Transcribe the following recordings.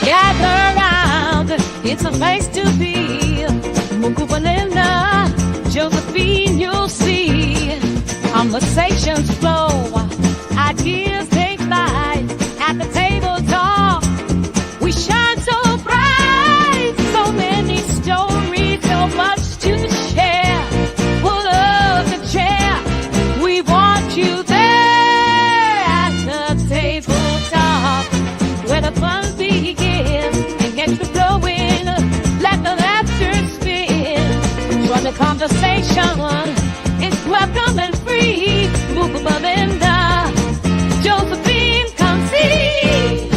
Gather round, it's a place to be. Mukubalina, Josephine, you'll see. Conversations flow, ideas take flight. At the table talk, we shine so bright. So many stories, so much to share. Pull up the chair, we want you there. At the table talk, where the fun begins and gets you flowing. Let the laughter spin. Join the conversation. It's welcome and free. Move above and down. Josephine, come see.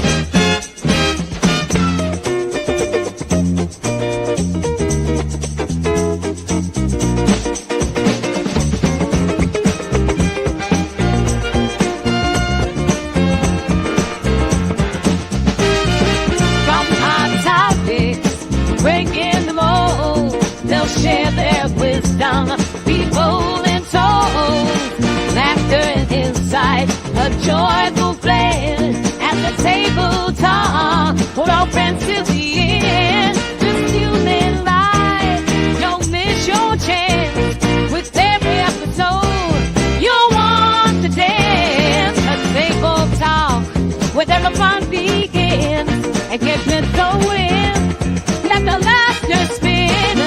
From hot topics, breaking the mold. They'll share their wisdom, be bold and told. Laughter and insight, a joyful blend. At the table talk, hold our friends till the end. Just tune in live, don't miss your chance. With every episode, you'll want to dance. A table talk, where the fun begins. Engagement going, let the laughter spin.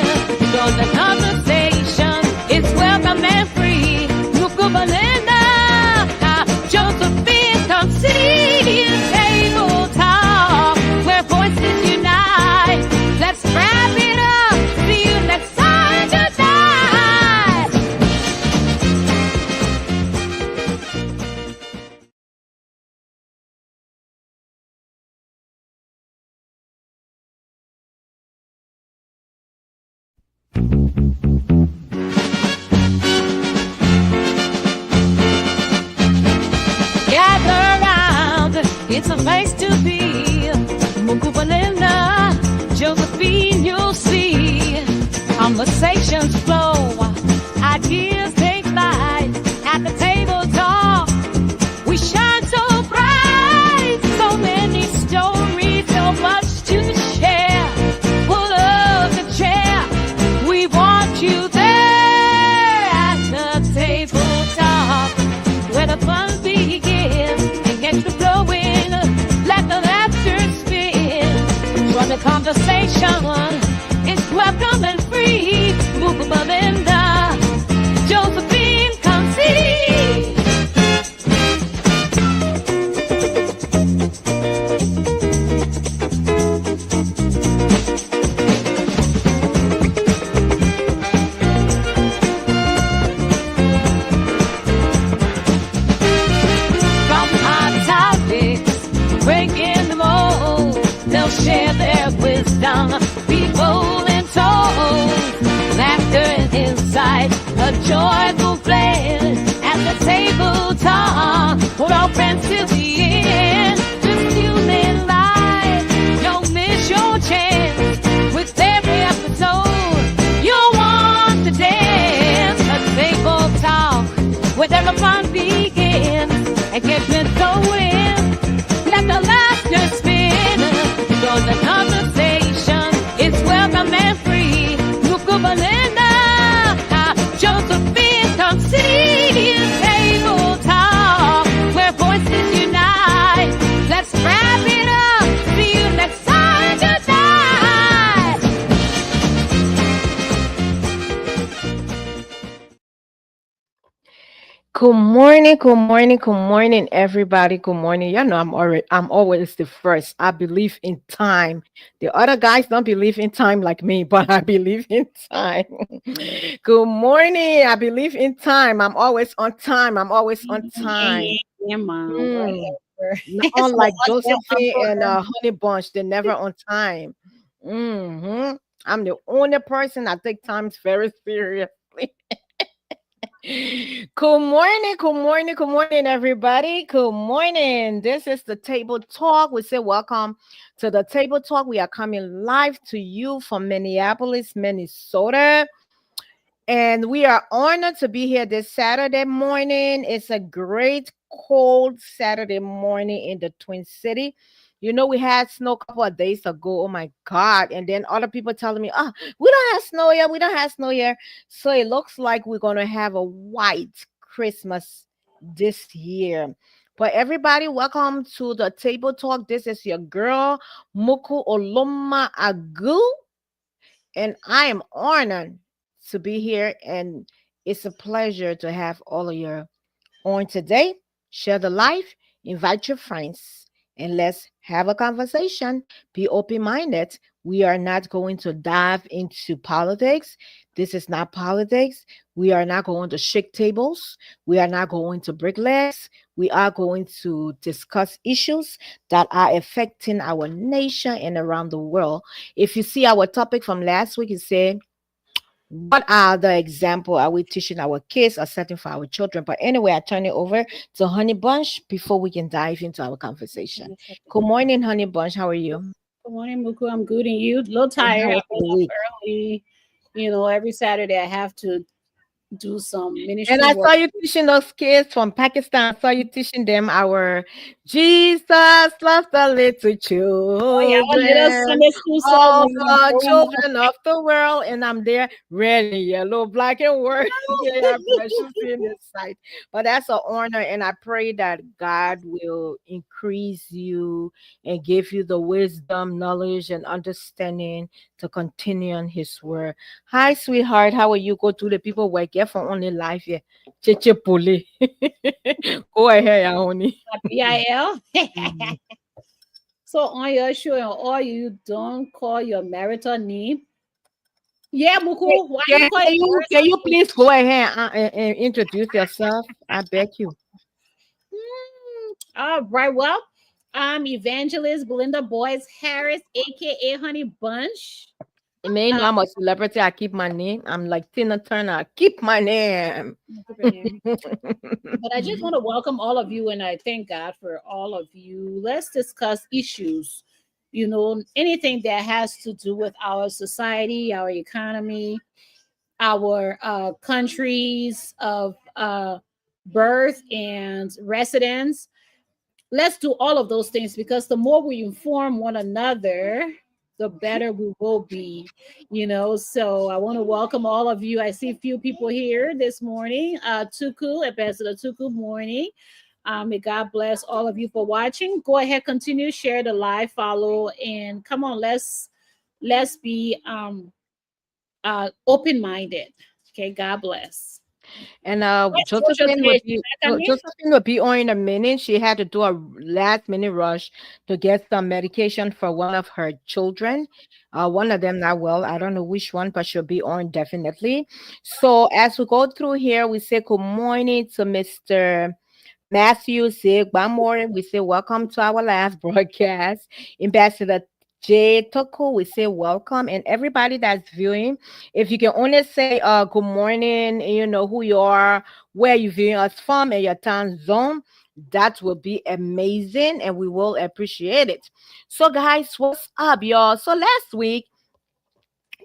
Join the conversation, it's welcome and free. Mukubalina, Josephine, come see. Table talk, where voices unite. Let's wrap it up, see you next time tonight. Gather round, it's a place to be. Mukubalina, Josephine, you'll see. Conversations flow, ideas take flight. At the table talk, we shine so bright. So many stories, so much to share. Pull up the chair, we want you there. At the table talk, where the fun begins and gets you flowing. Let the laughter spin. Join the conversation. It's welcome and free. Move above and down. Josephine, come see. From hot topics, breaking the mold. They'll share their wisdom, be bold and told. Laughter and insight, a joyful blend. At the table talk, hold our friends till the end. Just tune in live, don't miss your chance. With every episode, you'll want to dance. A table talk, where the fun begins. Engagement going, let the laughter spin. Join the conversation, it's welcome and free. Mukubalina, Josephine, come see. Table talk, where voices unite. Let's wrap it up, see you next time tonight. Good morning, everybody. Good morning. You know, I'm always the first. I believe in time. The other guys don't believe in time like me, but I believe in time. Good morning. I believe in time. I'm always on time. I'm always on time. grandma, Mm. whatever. So Unlike uncle, Josephine uncle, and Honey Bunch, they're never on time. I'm the only person I take times very seriously. Good morning, everybody. Good morning. This is the Table Talk. We say welcome to the Table Talk. We are coming live to you from Minneapolis, Minnesota. And we are honored to be here this Saturday morning. It's a great cold Saturday morning in the Twin City. You know, we had snow a couple of days ago. Oh my God. And then other people telling me, oh, we don't have snow here. We don't have snow here. So it looks like we're going to have a white Christmas this year. But everybody, welcome to the Table Talk. This is your girl, Muku Oloma Agu, and I am honored to be here. And it's a pleasure to have all of you on today. Share the life, invite your friends, and let's have a conversation. Be open minded. We are not going to dive into politics. This is not politics. We are not going to shake tables. We are not going to break legs. We are going to discuss issues that are affecting our nation and around the world. If you see our topic from last week, it said, what are the example are we teaching our kids or setting for our children? But anyway, I turn it over to Honey Bunch before we can dive into our conversation. Good morning, Honey Bunch. How are you? good morning, Muku. I'm good, and you? A little And tired. how I was wake the up week? early. Every Saturday I have to do some And ministry I work. saw you teaching those kids from Pakistan. I saw you teaching them our Jesus loves the little Oh yeah, our little children, Sunday school song all when we were the growing up. children of the world. And I'm there, red and yellow, black and white. They are precious in His sight. But that's an honor. And I pray that God will increase you and give you the wisdom, knowledge, and understanding to continue on His word. Hi, sweetheart. How are you? Go to the people work. Get from only life here. Cheche pole. Go ahead, ya honey. PIL. Mhm. So on your show, and all you don't call your marital name. Yeah, Muku, why you call it Can marital you name? please go ahead and introduce yourself? I beg you. All right, well, I'm Evangelist Belinda Boyce Harris, aka Honey Bunch. It may Uh, know I'm a celebrity. I keep my name. I'm like Tina Turner. I keep my name. But I just want to welcome all of you, and I thank God for all of you. Let's discuss issues, anything that has to do with our society, our economy, our countries of birth and residence. Let's do all of those things, because the more we inform one another, the better we will be. So I want to welcome all of you. I see a few people here this morning. Tuku, Ambassador Tuku, morning. May God bless all of you for watching. Go ahead, continue, share the live, follow, and come on, let's be open-minded. Okay, God bless. And What's social today? She back on it? Josephine would be on in a minute. She had to do a last minute rush to get some medication for one of her children. One of them not well. I don't know which one, but she'll be on definitely. So as we go through here, we say good morning to Mr. Matthew Zigbamore. We say welcome to our last broadcast. Ambassador Jay Toko, we say welcome. And everybody that's viewing, if you can only say good morning, you know who you are, where you viewing us from, and your time zone, that will be amazing and we will appreciate it. So, guys, what's up, y'all? So last week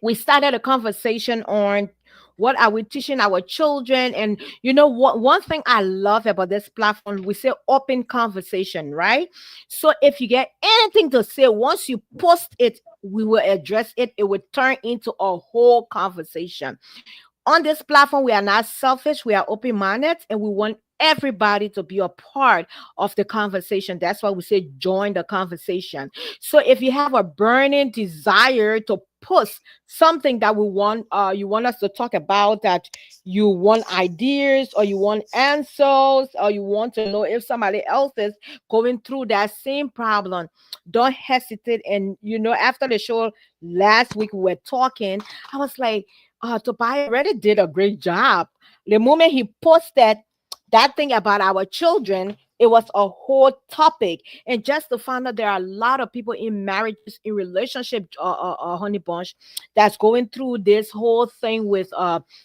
we started a conversation on what are we teaching our children. And you know what, one thing I love about this platform, we say open conversation, right? So if you get anything to say, once you post it, we will address it. It will turn into a whole conversation. On this platform, we are not selfish, we are open minded, and we want everybody to be a part of the conversation. That's why we say join the conversation. So if you have a burning desire to post something that we want, you want us to talk about, that you want ideas or you want answers or you want to know if somebody else is going through that same problem, don't hesitate. And after the show last week, we were talking, I was like, Tobias already did a great job. The moment he posted that thing about our children, It was a whole topic. And just to find out there are a lot of people in marriages, in relationship, honey bunch, that's going through this whole thing with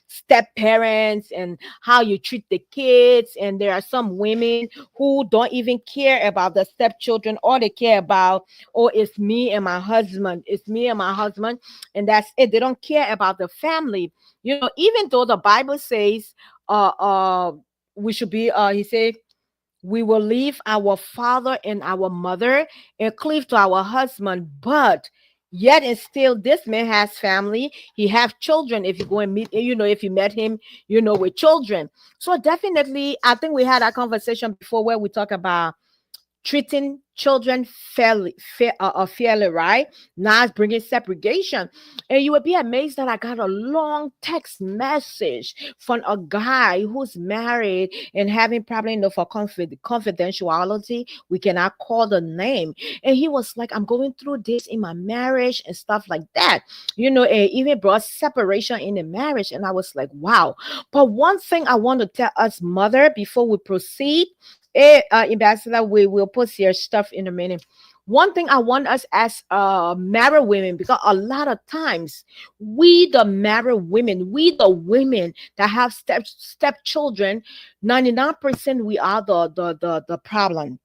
step parents and how you treat the kids. And there are some women who don't even care about the stepchildren. All they care about, oh, it's me and my husband. It's me and my husband. And that's it. They don't care about the family. You know, even though the Bible says uh uh we should be he said we will leave our father and our mother and cleave to our husband, but yet and still this man has family. He have children. If you go and meet, you know, if you met him, you know, with children. So definitely I think we had a conversation before where we talk about treating children fairly, right? Now it's bringing segregation. And you would be amazed that I got a long text message from a guy who's married and having probably, you know, for confidentiality, we cannot call the name. And he was like, I'm going through this in my marriage and stuff like that. You know, and even brought separation in the marriage. And I was like, wow. But one thing I want to tell us, mother, before we proceed, Ambassador, we will post your stuff in a minute. One thing I want us as married women, because a lot of times we the married women, we the women that have stepchildren, 99% we are the problem.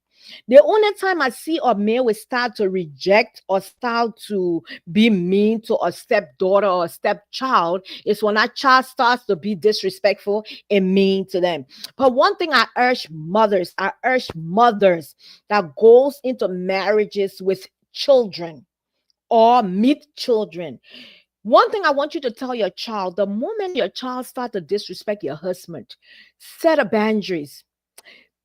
The only time I see a man will start to reject or start to be mean to a stepdaughter or a stepchild is when that child starts to be disrespectful and mean to them. But one thing I urge mothers that goes into marriages with children or meet children. One thing I want you to tell your child, the moment your child starts to disrespect your husband, set a boundaries.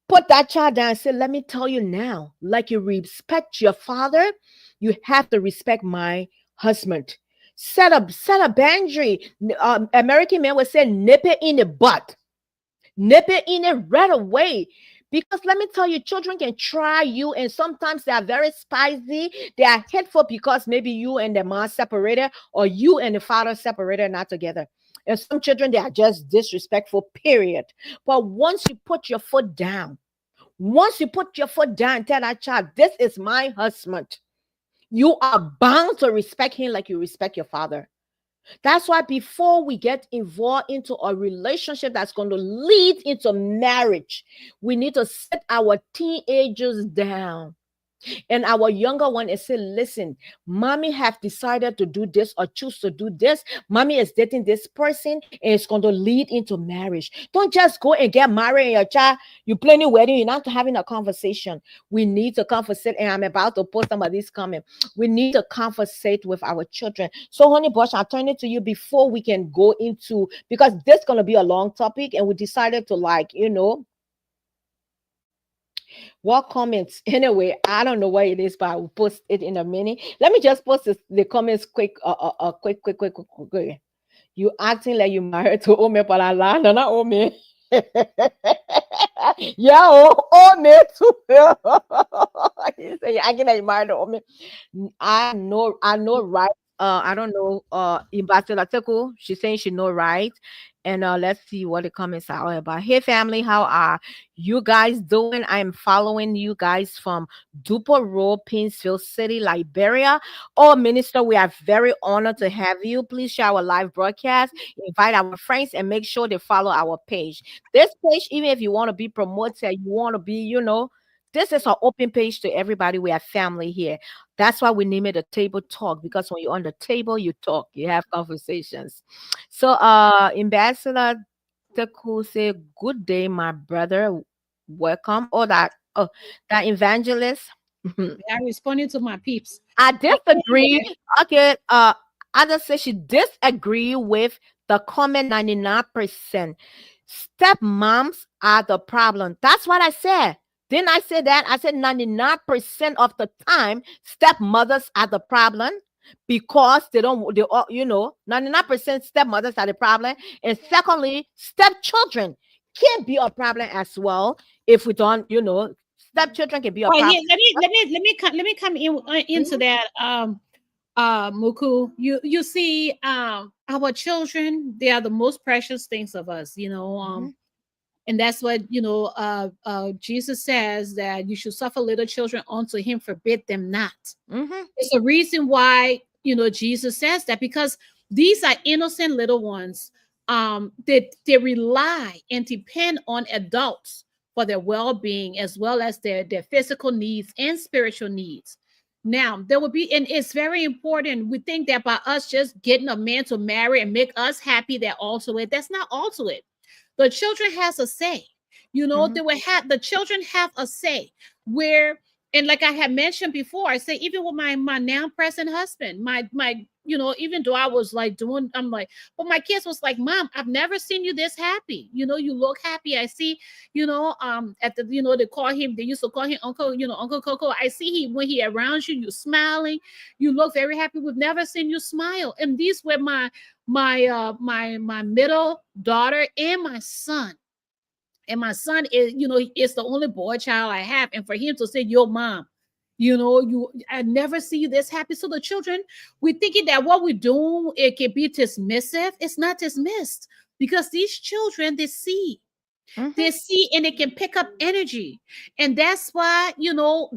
Put that child down and say, let me tell you now, like you respect your father, you have to respect my husband. Set a boundary. American men would say, nip it in the butt. Nip it in it right away. Because let me tell you, children can try you, and sometimes they are very spicy. They are hateful because maybe you and the mom separated, or you and the father separated, not together. And some children, they are just disrespectful, period. But once you put your foot down and tell that child, this is my husband, you are bound to respect him like you respect your father. That's why before we get involved into a relationship that's going to lead into marriage, we need to sit our teenagers down and our younger one is saying, listen, mommy have decided to do this or choose to do this. Mommy is dating this person and it's going to lead into marriage. Don't just go and get married and your child, you planning wedding, you're not having a conversation. We need to conversate, and I'm about to post some of these comments. We need to conversate with our children. So honey bush, I'll turn it to you before we can go into, because this is going to be a long topic and we decided to, like, you know, what comments? Anyway, I don't know what it is, but I will post it in a minute. Let me just post the comments quick, quick. You acting like you married to Ome Palala, no, not Ome. Yeah, Ome too. You say you're acting like you married to Ome. I know, right? I don't know. Ambassador Teku, she's saying she know, right? And let's see what the comments are all about. Hey, family, how are you guys doing? I am following you guys from Dupo Road, Painesville City, Liberia. Oh, Minister, we are very honored to have you. Please share our live broadcast, invite our friends, and make sure they follow our page. This page, even if you want to be promoted, you want to be, you know, this is an open page to everybody. We have family here. That's why we name it a table talk, because when you're on the table, you talk, you have conversations. So, Ambassador Teku say, "Good day, my brother. Welcome." That evangelist. I responding to my peeps. I Okay, disagree. Okay, Ada says she disagree with the comment 99%. Stepmoms are the problem. That's what I said. Didn't I say that? I said 99% of the time, stepmothers are the problem because they don't, they all, you know, 99% stepmothers are the problem. And secondly, stepchildren can be a problem as well if we don't, you know, stepchildren can be a well, yeah, problem. let me come into Mhm, that. Muku, you see, our children, they are the most precious things of us. mhm, And that's what, Jesus says, that you should suffer little children unto him, forbid them not. Mm-hmm. It's a reason why, Jesus says that, because these are innocent little ones. They rely and depend on adults for their well-being, as well as their physical needs and spiritual needs. Now, there will be, and it's very important. We think that by us just getting a man to marry and make us happy, that also it. That's not also it. The children has a say. Mm-hmm. They will have, the children have a say, where, and like I had mentioned before, I say, even with my now present husband, my even though I was like doing, I'm like, but my kids was like, Mom, I've never seen you this happy. You look happy. I see, at the, they call him, they used to call him Uncle, Uncle Coco. I see he, when he around you, you smiling, you look very happy. We've never seen you smile. And these were my middle daughter and my son. And my son is, it's the only boy child I have. And for him to say, your mom, I never see you this happy. So the children, we're thinking that what we do, it can be dismissive. It's not dismissed, because these children, they see. Mm-hmm. They see and they can pick up energy. And that's why,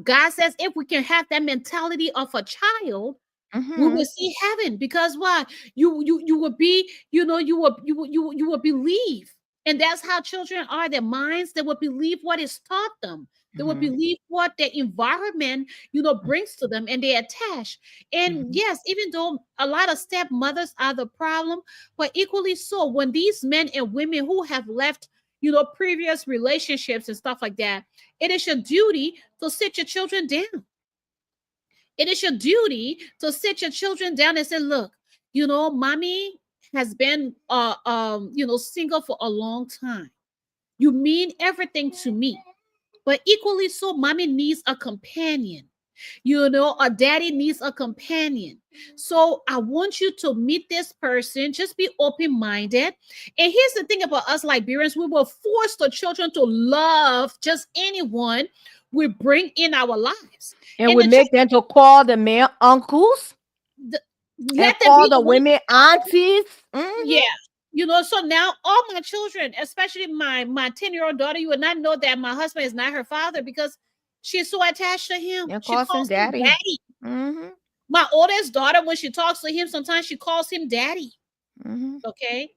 God says, if we can have that mentality of a child, we Mm-hmm. will see heaven. Because why? You will be, you will believe. And that's how children are. Their minds, they will believe what is taught them. They will Mm-hmm. believe what their environment, brings to them, and they attach. And Mm-hmm. yes, even though a lot of stepmothers are the problem, but equally so, when these men and women who have left, previous relationships and stuff like that, it is your duty to sit your children down. It is your duty to sit your children down and say, look, mommy has been single for a long time. You mean everything to me. But equally so, mommy needs a companion. A daddy needs a companion. So I want you to meet this person. Just be open-minded. And here's the thing about us Liberians, we will force the children to love just anyone we bring in our lives. And And we the make them to call the men uncles the, and let them call be the the one. women aunties. Yeah. Mm-hmm. So now all my children, especially my 10-year-old daughter, you would not know that my husband is not her father, because she's so attached to him. And She call some calls him daddy. daddy. Mm-hmm. My oldest daughter, when she talks to him, sometimes she calls him daddy. Mm-hmm. Okay.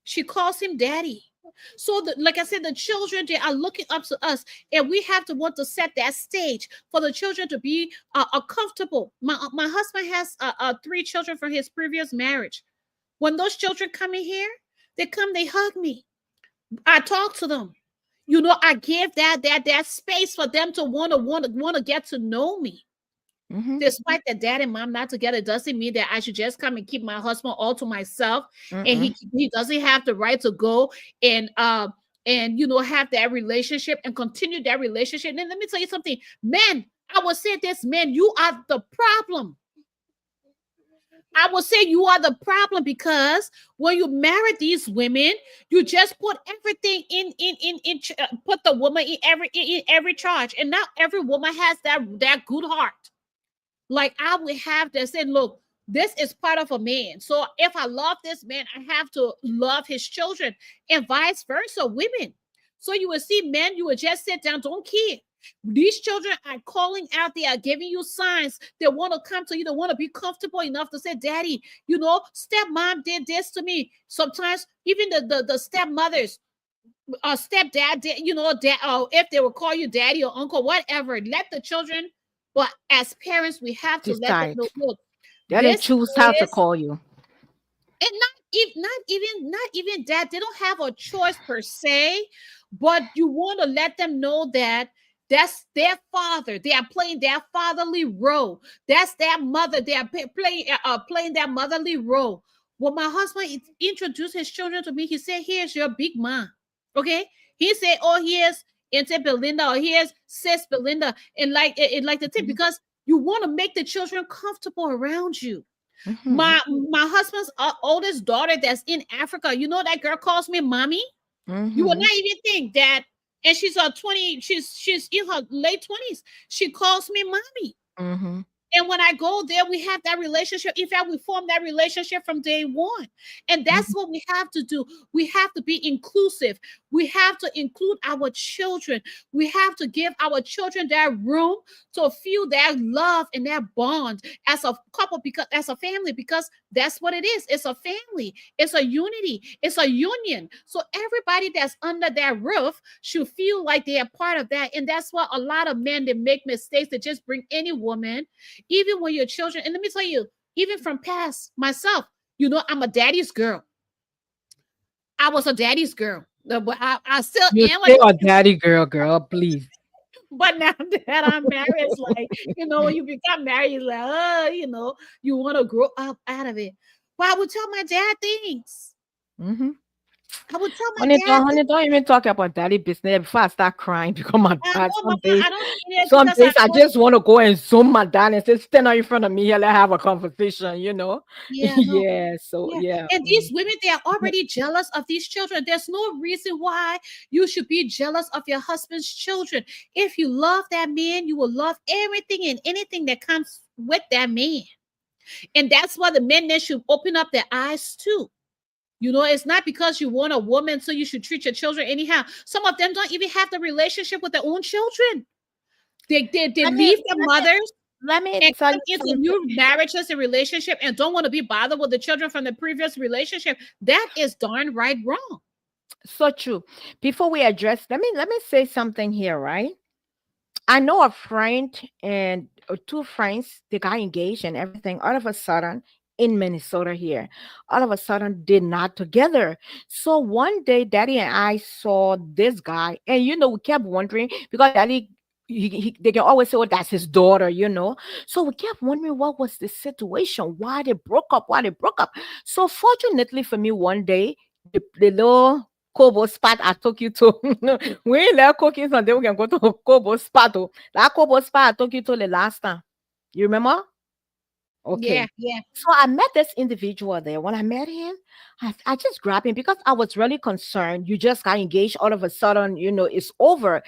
She calls him daddy. So, like I said, the children, they are looking up to us, and we have to want to set that stage for the children to be comfortable. My husband has three children from his previous marriage. When those children come in here, they come, they hug me. I talk to them. I give that space for them to want to get to know me. Mm-hmm. Despite that dad and mom not together, doesn't mean that I should just come and keep my husband all to myself, and Mm-mm. he doesn't have the right to go and have that relationship and continue that relationship. And then let me tell you something, men. I will say this, men, you are the problem. I will say you are the problem, because when you marry these women, you just put everything put the woman in every charge, and not every woman has that good heart. Like I would have to say, look, this is part of a man. So if I love this man, I have to love his children, and vice versa, women. So you will see men, you will just sit down, don't care. These children are calling out, they are giving you signs. They want to come to you, they want to be comfortable enough to say, Daddy, stepmom did this to me. Sometimes even the stepmothers, stepdad, dad, if they will call you daddy or uncle, whatever, let the children. But as parents, we have to let them Decide. know, look, Let them this choose how to is, call you. and not even that. They don't have a choice per se, but you want to let them know that that's their father. They are playing their fatherly role. That's their mother. They are playing their motherly role. When my husband introduced his children to me, he said, "Here's your big mom." Okay, he said, "Oh, here's Auntie Belinda, or here's Sis Belinda," and like the tip, Mm-hmm. because you want to make the children comfortable around you. Mm-hmm. My husband's oldest daughter that's in Africa, that girl calls me mommy. You will Mm-hmm. not even think that, and she's 20. She's in her late 20s. She calls me mommy. Mm-hmm. And when I go there, we have that relationship. In fact, we form that relationship from day one. And that's Mhm. what we have to do. We have to be inclusive. We have to include our children. We have to give our children that room to feel that love and that bond as a couple, because as a family, because that's what it is. It's a family, it's a unity, it's a union. So everybody that's under that roof should feel like they are part of that. And that's why a lot of men, they make mistakes to just bring any woman, even when your children, and let me tell you, even from past myself, I'm a daddy's girl. I was a daddy's girl. But I still You am a stay a daddy's, daddy girl, girl, please. but now that I'm married, it's like, when you become married, it's like, you want to grow up out of it. But I would tell my dad things. Hmm. I would tell my Honey, dad things. don't even talk about daddy business before I start crying because my I dad, know, Mama, I don't mean it some because I days I know. just want to go and zoom my dad and say, stand out in front of me here, let's have a conversation, you know? Yeah, no. Yeah, so Yeah. yeah. And these women, they are already jealous of these children. There's no reason why you should be jealous of your husband's children. If you love that man, you will love everything and anything that comes with that man. And that's why the men then should open up their eyes too. It's not because you want a woman, so you should treat your children anyhow. Some of them don't even have the relationship with their own children. They Let me leave their let me mothers let me and tell come you into something. new marriages and relationship and don't want to be bothered with the children from the previous relationship. That is darn right wrong. So true. Before we address, let me say something here, right? I know a friend and two friends, they got engaged and everything. All of a sudden, in Minnesota here, all of a sudden, they're not together. So one day, Daddy and I saw this guy, and we kept wondering because Daddy. They can always say, "Oh, that's his daughter," you know. So we kept wondering what was the situation, why they broke up, why they broke up. So fortunately for me, one day the little Kobo spot I took you to. We ain't let cookies and then we can go to Kobo spot. Oh. That Kobo spot I took you to the last time. You remember? Yeah, Okay. yeah, So I met this individual there. When I met him, I just grabbed him because I was really concerned. You just got engaged all of a sudden, it's over.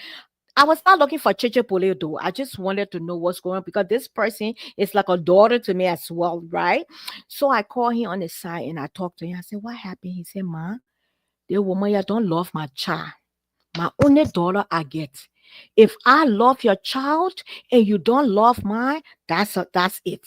I was not looking for Chiche Pole though. I just wanted to know what's going on because this person is like a daughter to me as well, right? So I called him on the side and I talked to him. I said, "What happened?" He said, "Ma, the woman you don't love my child. My only daughter I get. If I love your child and you don't love mine, that's it.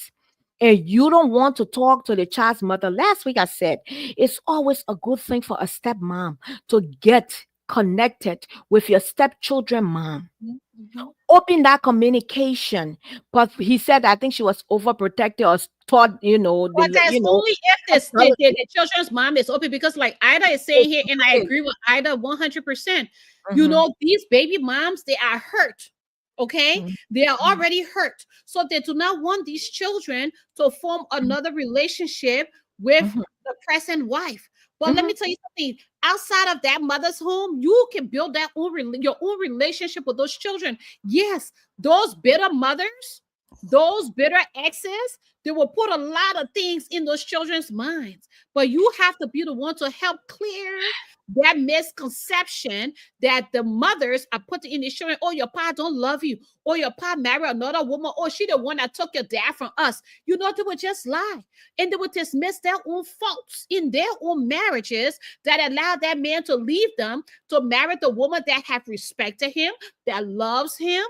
And you don't want to talk to the child's mother." Last week I said it's always a good thing for a stepmom to get connected with your stepchildren mom. mhm. Open that communication. But he said I think she was overprotected or thought, But that's only if this the children's mom is open, because like Ida is saying here, and I agree with Ida 100%. Mhm, These baby moms, they are hurt. Okay, mhm, they are mhm, already hurt, so they do not want these children to form mhm, another relationship with mhm, the present wife. But let me mhm. tell you something. Outside of that mother's home, you can build your own relationship with those children. Yes, those bitter mothers, those bitter exes, they will put a lot of things in those children's minds. But you have to be the one to help clear that misconception that the mothers are putting in the children. Oh, your pa don't love you. Or your pa married another woman. Or she the one that took your dad from us. They would just lie. And they would dismiss their own faults in their own marriages that allowed that man to leave them to marry the woman that have respected him, that loves him,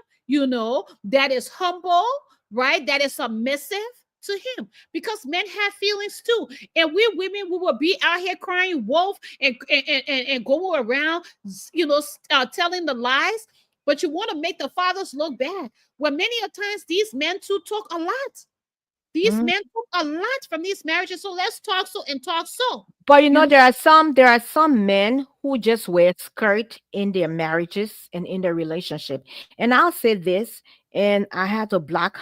that is humble, right? That is submissive to him, because men have feelings too. And we women, we will be out here crying wolf and going around, telling the lies. But you want to make the fathers look bad. Well, many a times these men too took a lot. These Mhm. men took a lot from these marriages. So let's talk so and talk so. But You know, there are some men who just wear skirt in their marriages and in their relationship. And I'll say this, and I had to block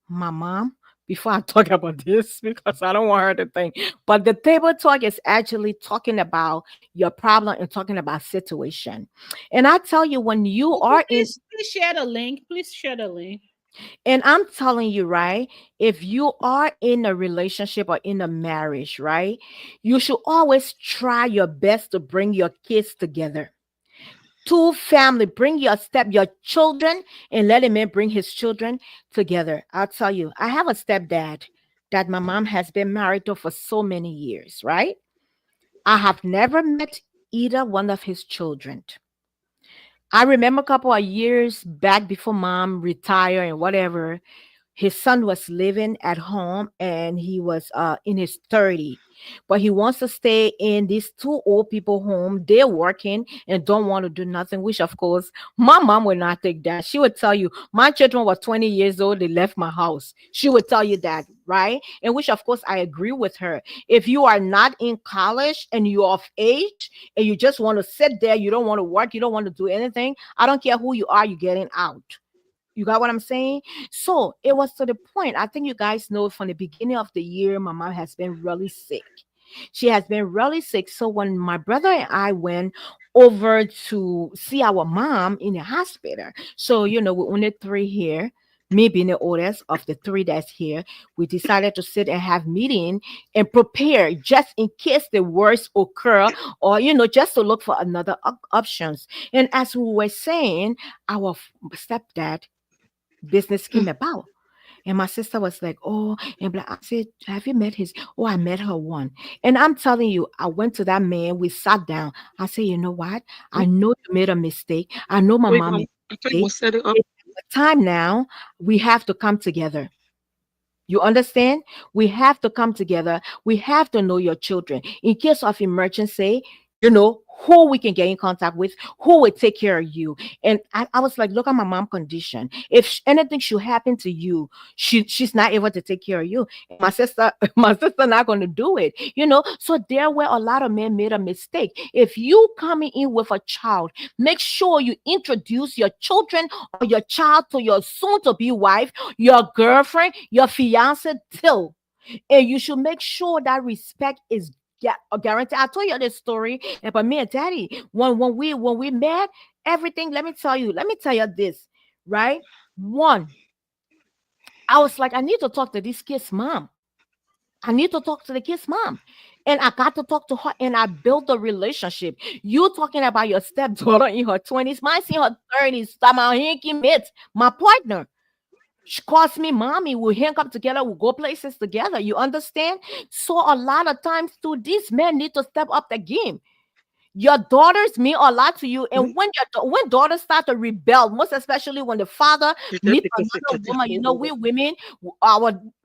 my mom before I talk about this because I don't want her to think. But the table talk is actually talking about your problem and talking about situation. And I tell you, when you okay, are in please share the link. Please share the link. And I'm telling you, right? If you are in a relationship or in a marriage, right? You should always try your best to bring your kids together. Two family, bring your children, and let a man bring his children together. I'll tell you, I have a stepdad that my mom has been married to for so many years, right? I have never met either one of his children. I remember a couple of years back before mom retired and whatever, his son was living at home and he was in his 30, but he wants to stay in these two old people home. They're working and don't want to do nothing, which of course my mom would not take that. She would tell you, my children were 20 years old, they left my house. She would tell you that, right? And which of course I agree with her. If you are not in college and you're of age and you just want to sit there, you don't want to work, you don't want to do anything, I don't care who you are, you're getting out. You got what I'm saying? So it was to the point. I think you guys know from the beginning of the year, my mom has been really sick. She has been really sick. So when my brother and I went over to see our mom in the hospital, so we're only three here. Me being the oldest of the three that's here, we decided to sit and have meeting and prepare just in case the worst occur, or just to look for another options. And as we were saying, our stepdad business came about. And my sister was like, oh, I said, have you met his? Oh, I met her one. And I'm telling you, I went to that man. We sat down. I said, you know what? I know you made a mistake. I know my Wait, mom made I a thought you mistake. was set it up. It's time now. We have to come together. You understand? We have to come together. We have to know your children. In case of emergency, who we can get in contact with, who will take care of you. And I was like, look at my mom condition. If anything should happen to you, she's not able to take care of you. And my sister, my sister not going to do it. So there where a lot of men made a mistake. If you coming in with a child, make sure you introduce your children or your child to your soon to be wife, your girlfriend, your fiance till. And you should make sure that respect is guaranteed. I told you this story about me and daddy. When we met, everything, let me tell you this, right? One, I was like, I need to talk to this kid's mom. I need to talk to the kid's mom. And I got to talk to her and I built a relationship. You talking about your stepdaughter in her 20s, mine's in her 30s. My hinky mate, my partner. She calls me mommy. We hang up together. We go places together. You understand? So a lot of times too, these men need to step up the game. Your daughters mean a lot to you, and when daughters start to rebel, most especially when the father meets another woman, we women,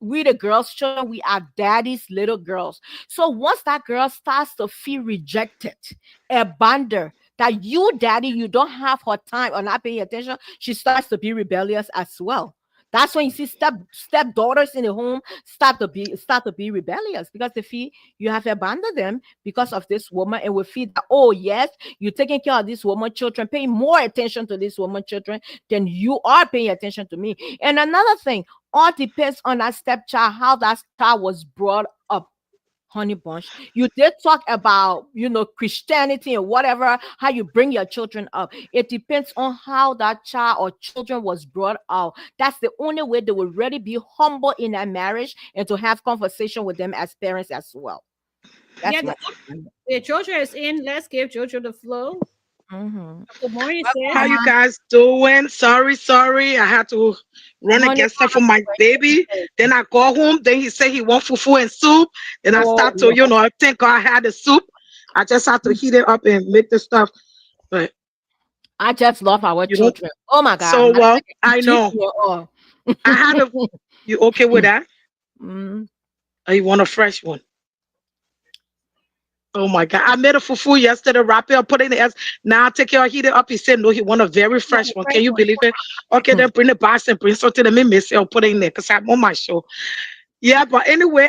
we the girls' children, we are daddy's little girls. So once that girl starts to feel rejected, abandoned, that you, daddy, you don't have her time or not paying attention, she starts to be rebellious as well. That's when you see stepdaughters in the home start to be rebellious because they feel you have abandoned them because of this woman, and we feel that, oh yes, you're taking care of this woman children, paying more attention to this woman children than you are paying attention to me. And another thing, all depends on that stepchild, how that child was brought up. Honey bunch, you did talk about Christianity and whatever, how you bring your children up. It depends on how that child or children was brought up. That's the only way they will really be humble in that marriage and to have conversation with them as parents as well. Yeah, That's my Georgia is in. Let's give Georgia the flow. mm-hmm. Good morning, How sis. you guys doing? Sorry. I had to run and Honey get stuff for my baby. Then I go home. Then he said he want fufu and soup. Then I oh start to, I think I had the soup. I just have to heat it up and make the stuff. But I just love our you know, children. Oh my god, so well, I know. oh. I had a. You okay with that? Mm. Or you want a fresh one? Oh my God. I made a fufu yesterday, wrap it up, put it in the S. Now I take care of heat it up. He said, no, he want a very Yeah, fresh the one. fresh Can you one. believe it? Okay, then bring the box and bring something to me, miss it, or put it in there because I'm on my show. Yeah, but anyway,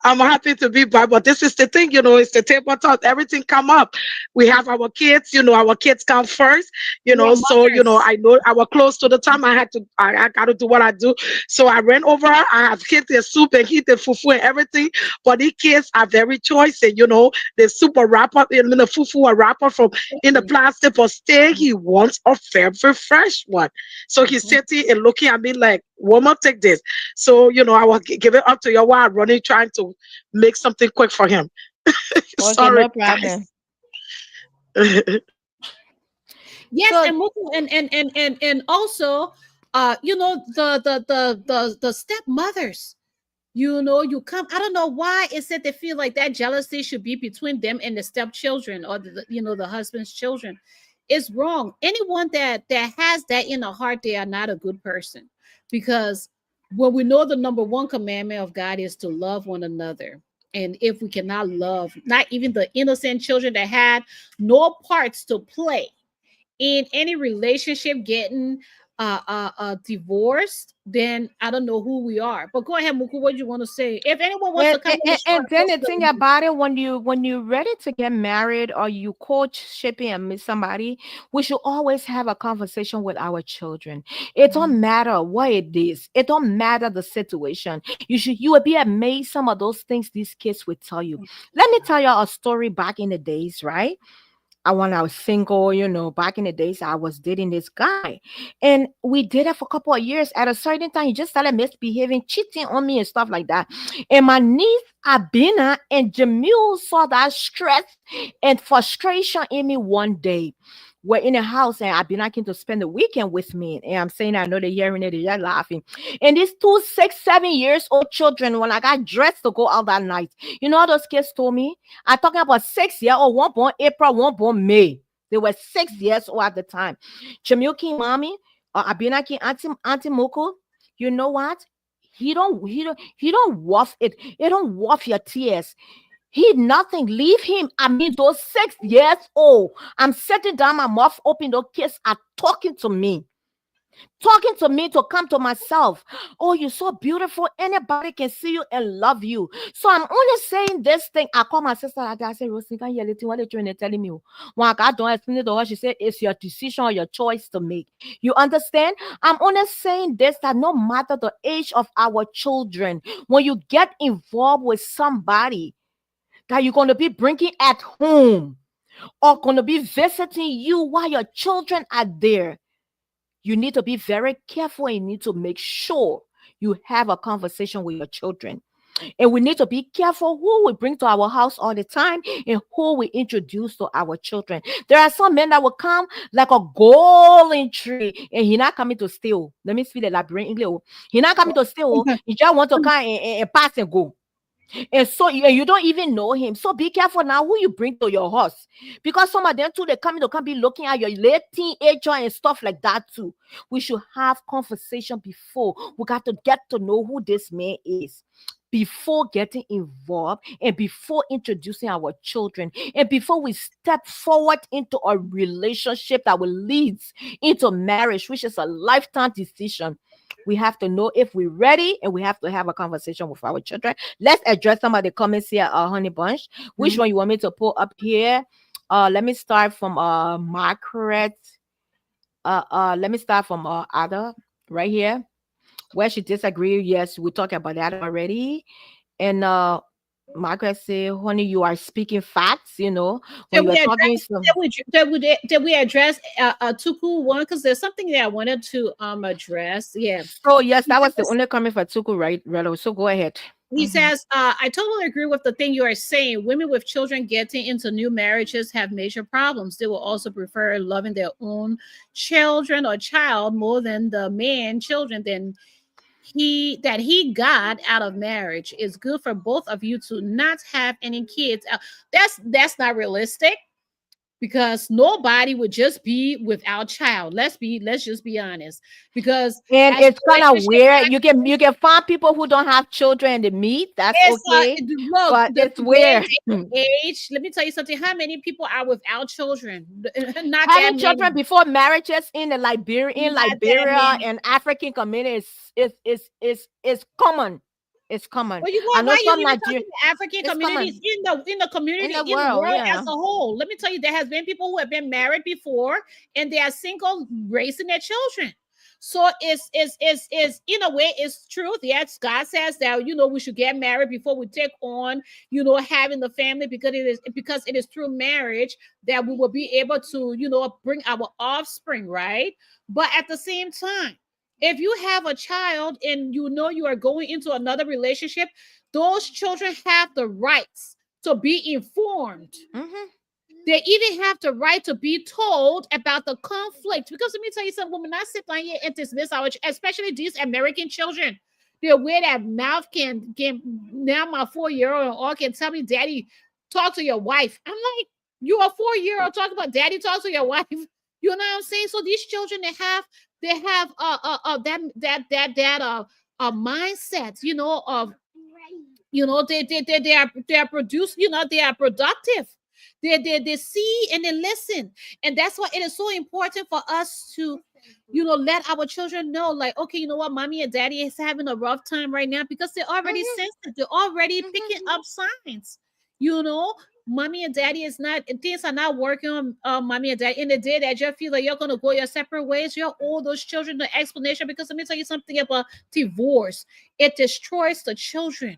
I'm happy to be back, but this is the thing, it's the table talk. Everything come up. We have our kids, our kids come first, Yeah, so mothers. I know I was close to the time I got to do what I do. So I ran over. I have hit the soup and hit the fufu and everything. But these kids are very choicy, the soup a wrapper, and the fufu a wrapper from in the plastic, but still he wants a very fresh one. So he's Mhm. sitting and looking at me like, woman, take this. So, I will give it up to you while running, trying to make something quick for him. Okay, Sorry, no guys. problem. Yes, So and and also, the stepmothers. You come. I don't know why it said they feel like that jealousy should be between them and the stepchildren, or the husband's children. It's wrong. Anyone that has that in the heart, they are not a good person, because when we know the number one commandment of God is to love one another. And if we cannot love, not even the innocent children that had no parts to play in any relationship getting divorced, then I don't know who we are. But go ahead, Muku, what do you want to say? If anyone wants to and, come in and and share, then the thing about it, when you're ready to get married or you courtshiping and meet somebody, we should always have a conversation with our children. It don't matter what it is. It don't matter the situation. You will be amazed some of those things these kids will tell you. Let me tell you a story back in the days, right? When I was single, back in the days, I was dating this guy, and we did it for a couple of years. At a certain time, he just started misbehaving, cheating on me and stuff like that. And my niece Abina and Jamil saw that stress and frustration in me one day. We're in a house, and Abina came to spend the weekend with me. And I'm saying, I know they're hearing it, they're laughing. And these two, 6, 7 years old children, when I got dressed to go out that night, you know what those kids told me? I'm talking about 6 year old, one born April, one born May. They were 6 years old at the time. Chamilki mommy, or Abinaki auntie Moko, you know what? He don't waft it. He don't waft your tears. He nothing. Leave him. I mean, those 6 years old. I'm sitting down, my mouth open. Those kids are talking to me to come to myself. Oh, you're so beautiful. Anybody can see you and love you. So I'm only saying this thing. I call my sister like that. I say, Rosie, can you hear anything? What are you trying to telling me? When I got done explaining to her, she said, it's your decision or your choice to make. You understand? I'm only saying this, that no matter the age of our children, when you get involved with somebody that you're going to be bringing at home or going to be visiting you while your children are there, you need to be very careful and you need to make sure you have a conversation with your children. And we need to be careful who we bring to our house all the time and who we introduce to our children. There are some men that will come like a golden tree and he's not coming to steal. Let me speak the Liberian English. He's not coming to steal. He just want to come and pass and go. And so you don't even know him. So be careful now who you bring to your house. Because some of them too, they come be looking at your late teenager and stuff like that too. We should have conversation before. We got to get to know who this man is before getting involved and before introducing our children and before we step forward into a relationship that will lead into marriage, which is a lifetime decision. We have to know if we're ready and we have to have a conversation with our children. Let's address some of the comments here, Honey Bunch. Which one you want me to pull up here? Let me start from Margaret. Let me start from Ada right here, where she disagree. Yes, we talked about that already. And Margaret say, honey, you are speaking facts, when did you we are address talking some. did we address Tuku one? Because there's something that I wanted to address. Yeah. So yes, that was the only comment for Tuku, right, Relo? So go ahead. He says, I totally agree with the thing you are saying. Women with children getting into new marriages have major problems. They will also prefer loving their own children or child more than the man children than he got out of marriage. It's good for both of you to not have any kids. That's not realistic, because nobody would just be without child. Let's just be honest. Because And as it's kind of relationship weird. You can find people who don't have children and they meet. That's It's okay, look, but the it's today's weird. day and age. Let me tell you something. How many people are without children? Not that Having many. children before marriages in the Not that Liberia many. and African communities is common. It's common. Well, you I know know why you some even Nigeria. talking to African It's communities common in the in community the in the world. world as Yeah. a whole. Let me tell you, there has been people who have been married before and they are single, raising their children. So it's in a way it's truth. Yes, God says that we should get married before we take on having the family, because it is through marriage that we will be able to bring our offspring, right? But at the same time, if you have a child and you are going into another relationship, those children have the rights to be informed. Hmm. They even have the right to be told about the conflict. Because let me tell you something, when I sit down here and dismiss our, especially these American children, the way that mouth can now my 4-year-old all can tell me, Daddy, talk to your wife. I'm like, you a 4-year-old talking about Daddy, talk to your wife. You know what I'm saying? So these children, they have that mindset, of, they are produced, they are productive. They see and they listen. And that's why it is so important for us to, let our children know, like, okay, you know what, mommy and daddy is having a rough time right now, because they're already Mhm, sensitive, they're already picking mhm, up signs. you know Mommy and daddy is not, things are not working on, mommy and daddy. In the day that you feel like you're gonna go your separate ways, you owe those children the explanation. Because let me tell you something about divorce. It destroys the children.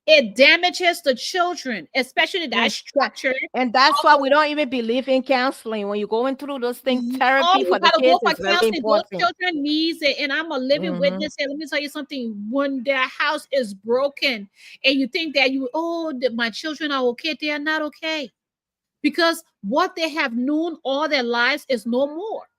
It damages the children, especially that exact. structure. And that's why we don't even believe in counseling. When you're going through those things, Oh, therapy you for the gotta go kids for is very counseling. Those important. children needs it, and I'm a living Hmm. witness. And let me tell you something: when their house is broken, and you think that my children are okay, they are not okay, because what they have known all their lives is no more.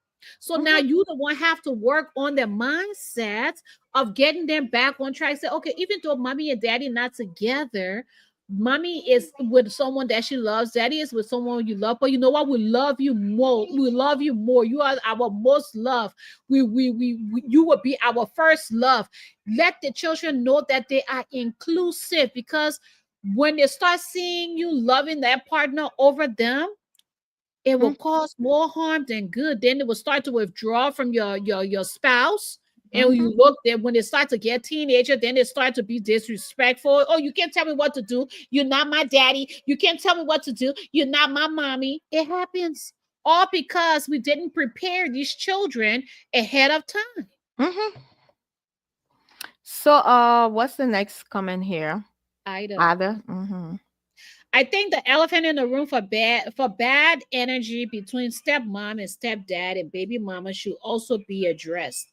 So now Hmm. you the one have to work on their mindset of getting them back on track. Say, okay, even though mommy and daddy not together, mommy is with someone that she loves, daddy is with someone you love. But you know what? We love you more. We love you more. You are our most love. You will be our first love. Let the children know that they are inclusive, because when they start seeing you loving that partner over them, it will cause more harm than good. Then it will start to withdraw from your spouse. And when Hmm. you look there, when they start to get teenager, then they start to be disrespectful. Oh, you can't tell me what to do. You're not my daddy. You can't tell me what to do. You're not my mommy. It happens all because we didn't prepare these children ahead of time. Hmm. So, what's the next comment here? Ida. Other. Hmm. I think the elephant in the room for bad energy between stepmom and stepdad and baby mama should also be addressed.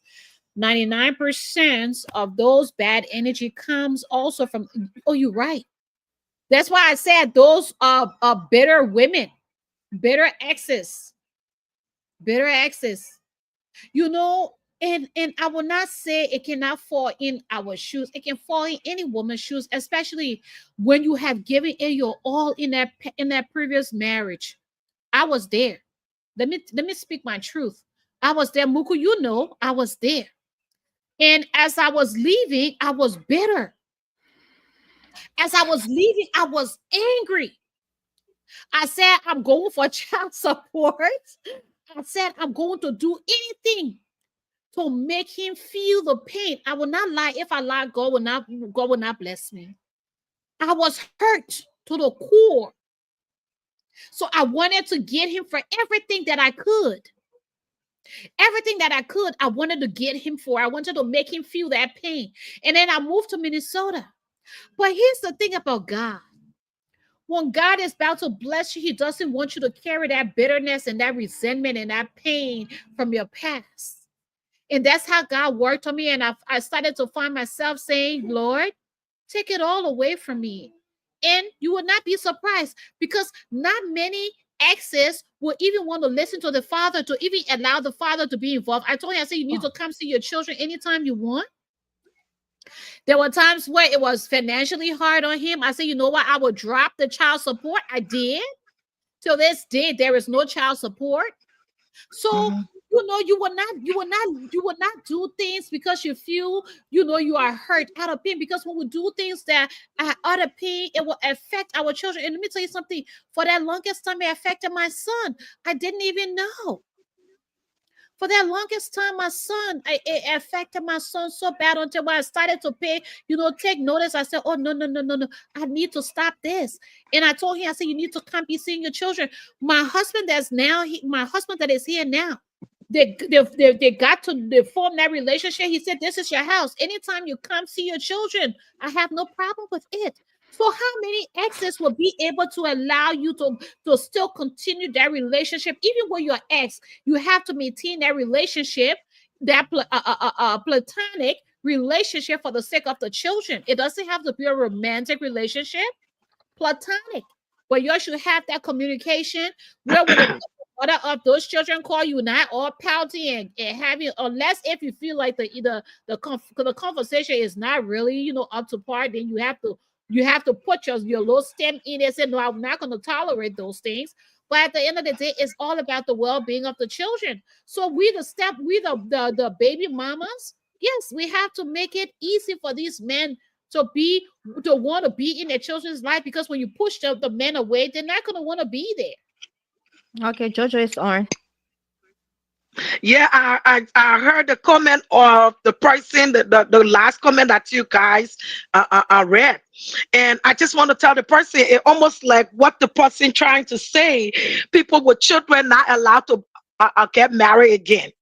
99% of those bad energy comes also from, oh, you're right. That's why I said those are bitter women, bitter exes, bitter exes. You know, and I will not say it cannot fall in our shoes. It can fall in any woman's shoes, especially when you have given it your all in that previous marriage. I was there. Let me speak my truth. I was there, Muku. I was there. And as I was leaving, I was bitter. As I was leaving, I was angry. I said, I'm going for child support. I said, I'm going to do anything to make him feel the pain. I will not lie. If I lie, God will not bless me. I was hurt to the core. So I wanted to get him for everything that I could. Everything that I could, I wanted to get him for. I wanted to make him feel that pain. And then I moved to Minnesota. But here's the thing about God. When God is about to bless you, He doesn't want you to carry that bitterness and that resentment and that pain from your past. And that's how God worked on me. And I started to find myself saying, Lord, take it all away from me. And you will not be surprised, because not many exes will even want to listen to the father, to even allow the father to be involved. I told you, I said, you need to come see your children anytime you want. There were times where it was financially hard on him. I said, you know what? I will drop the child support. I did. Till this day, there is no child support. So Hmm. you will not do things because you feel you are hurt out of pain. Because when we do things that are out of pain, it will affect our children. And let me tell you something. For that longest time, it affected my son. I didn't even know. For that longest time, my son, it affected my son so bad, until when I started to take notice. I said, oh, no, no, no, no, no. I need to stop this. And I told him, I said, you need to come be seeing your children. My husband that is here now, they got to they form that relationship. He said, this is your house. Anytime you come see your children, I have no problem with it. So how many exes will be able to allow you to still continue that relationship? Even when you're ex, you have to maintain that relationship, that platonic relationship, for the sake of the children. It doesn't have to be a romantic relationship. Platonic. But you should have that communication where when the mother of those children call you, not all pouty and having, unless if you feel like the conversation is not really, up to par, then you have to put your little stem in and say, no, I'm not going to tolerate those things. But at the end of the day, it's all about the well-being of the children. So we the baby mamas, yes, we have to make it easy for these men to be to want to be in their children's life, because when you push the men away, they're not going to want to be there. Okay, Jojo is on. Yeah, I heard the comment of the person, the last comment that you guys read. And I just want to tell the person, it almost like what the person trying to say, people with children not allowed to get married again.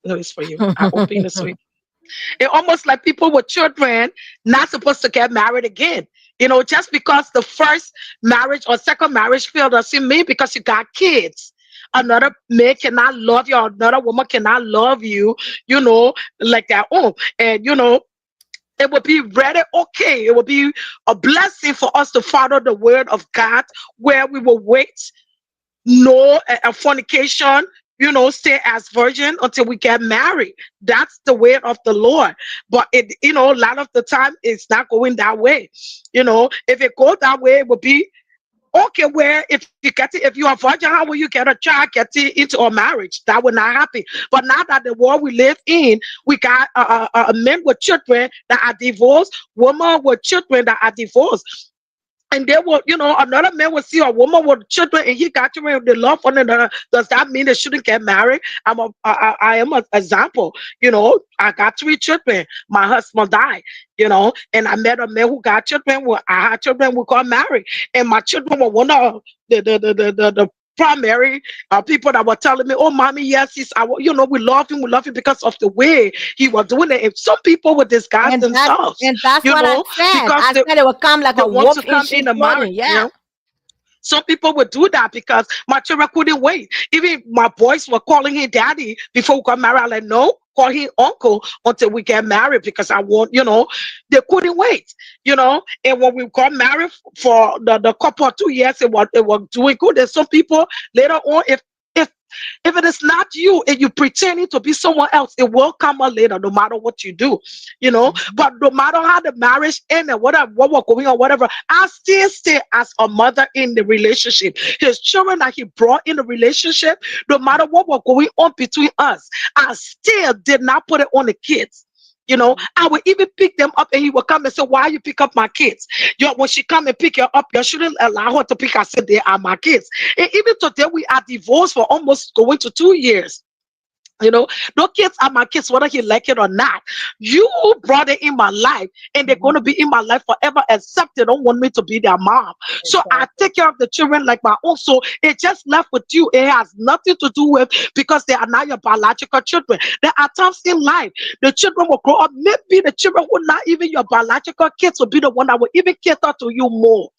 No, it's for you. I open this way. It almost like people with children not supposed to get married again. Just because the first marriage or second marriage failed doesn't mean because you got kids, another man cannot love you, or another woman cannot love you, like their own. And it would be really okay. It would be a blessing for us to follow the word of God, where we will wait, no fornication, stay as virgin until we get married. That's the way of the Lord. But a lot of the time it's not going that way. If it goes that way, it would be okay. Where if you are virgin, how will you get a child, get into a marriage? That will not happen. But now that the world we live in, we got men with children that are divorced, women with children that are divorced. And they will, another man will see a woman with children and he got children, they love one another. Does that mean they shouldn't get married? I am an example. I got 3 children. My husband died, and I met a man who got children. Well, I had children, we got married. And my children were one of the primary people that were telling me, oh, mommy, yes, we love him because of the way he was doing it. And some people would disguise And that's themselves, and that's what I said. because I they, said it would come like they a want wolf to in come in sheep's a marriage. clothing. Yeah. Some people would do that because my children couldn't wait. Even my boys were calling him daddy before we got married. I'm like, no, call him uncle until we get married because I want, they couldn't wait, And when we got married for the couple of 2 years, it was doing good. And some people later on, if if it is not you and you pretending to be someone else, it will come out later, no matter what you do, But no matter how the marriage ended, whatever, what was going on, whatever, I still stay as a mother in the relationship. His children that he brought in the relationship, no matter what was going on between us, I still did not put it on the kids. I would even pick them up and he would come and say, why you pick up my kids? When she come and pick you up, you shouldn't allow her to pick. I said, they are my kids. And even today, we are divorced for almost going to 2 years. No kids are my kids, whether he like it or not. You brought it in my life, and they're going to be in my life forever, except they don't want me to be their mom. So I take care of the children like my own. So it just left with you. It has nothing to do with because they are not your biological children. There are times in life the children will grow up. Maybe the children who not even your biological kids will be the one that will even cater to you more.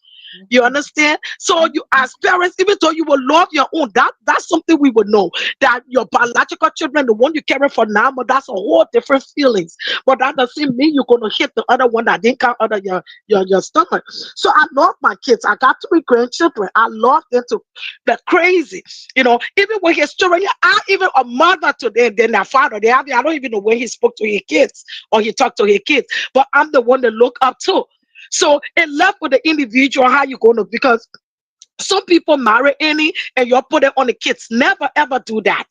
You understand? So you, as parents, even though you will love your own, that's something we would know. That your biological children, the one you carry for now, but that's a whole different feelings. But that doesn't mean you're gonna hit the other one that didn't come out of your stomach. So I love my kids. I got 3 grandchildren. I love them to the crazy. Even with his children, I even a mother to them than their father. I don't even know when he spoke to his kids or he talked to his kids, but I'm the one to look up to. So it left with the individual how you gonna, because some people marry any and you put it on the kids. Never ever do that.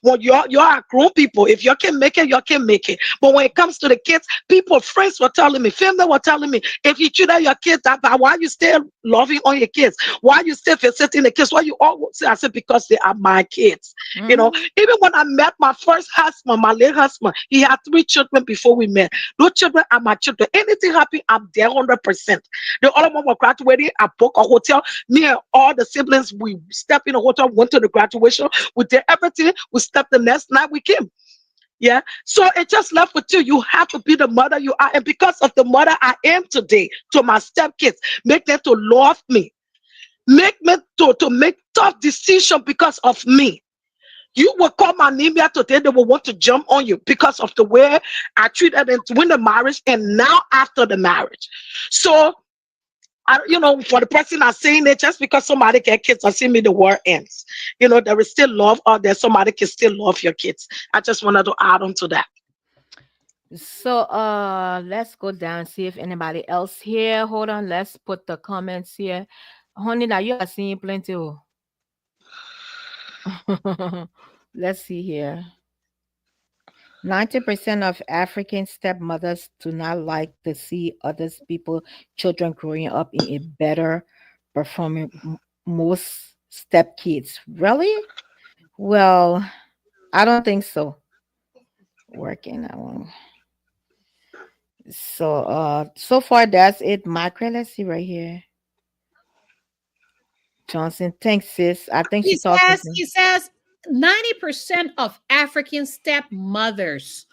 When you're grown people, if you can make it, you can make it. But when it comes to the kids, people, friends were telling me, family were telling me, if you treat your kids that bad, why you still loving on your kids? Why you still visiting the kids? Why you always say? I said, because they are my kids. Even when I met my first husband, my late husband, he had 3 children before we met. Those children are my children. Anything happen, I'm there 100%. The other one was graduating. I booked a hotel. Me and all the siblings, we stepped in the hotel, went to the graduation, we did everything. We stepped the next night, we came. Yeah. So it just left with you. You have to be the mother you are. And because of the mother I am today to my stepkids, make them to love me. Make me to make tough decisions because of me. You will call my name here today, they will want to jump on you because of the way I treated them during the marriage and now after the marriage. So For the person that's saying it, just because somebody get kids doesn't mean the world ends. There is still love out there. Somebody can still love your kids. I just wanted to add on to that. So let's go down, see if anybody else here. Hold on, let's put the comments here. Honey, now you are seeing plenty. Oh. Let's see here. 90% of African stepmothers do not like to see others people children growing up in a better performing most stepkids. Really? Well, I don't think so. Working that one. So far that's it. Macro, let's see right here. Johnson, thanks, sis. I think He she talking says, to. he says 90% of African stepmothers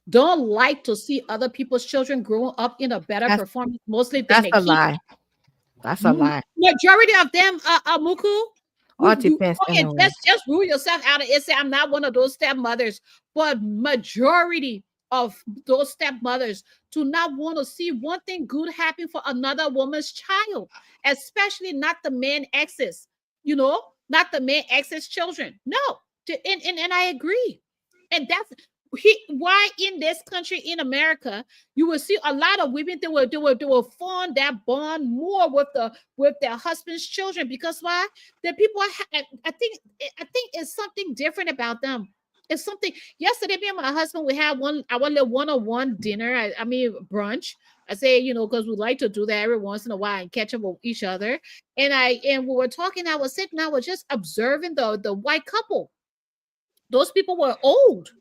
don't like to see other people's children grow up in a better That's performance, mostly than that's their a kids. lie. That's a lie. Majority of them, Muku, All you depends okay, anyway. just rule yourself out of it. Say I'm not one of those stepmothers, but majority of those stepmothers do not want to see one thing good happen for another woman's child, especially not the man exes, not the man exes children. No, and I agree. And that's why in this country, in America, you will see a lot of women they will form that bond more with their husband's children, because why? The people I think it's something different about them. It's something. Yesterday, me and my husband, we had our little one-on-one dinner. I mean brunch. I say, because we like to do that every once in a while and catch up with each other. And we were talking. I was sitting. I was just observing the white couple. Those people were old.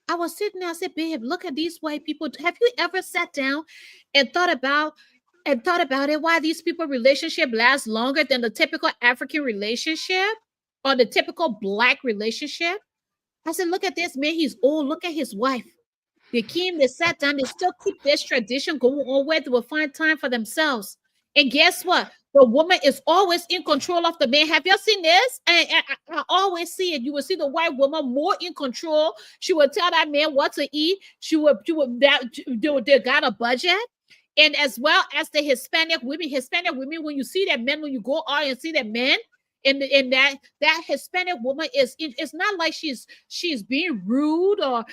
I was sitting there. I said, "Babe, look at these white people. Have you ever sat down and thought about it? Why these people relationship lasts longer than the typical African relationship or the typical black relationship?" I said, "Look at this man. He's old. Look at his wife. They came, they sat down, they still keep this tradition going on where they will find time for themselves. And guess what? The woman is always in control of the man. Have you seen this? And I always see it. You will see the white woman more in control. She will tell that man what to eat. They got a budget. And as well as the Hispanic women, when you see that men, when you go out and see that men, and that Hispanic woman it's not like she's being rude or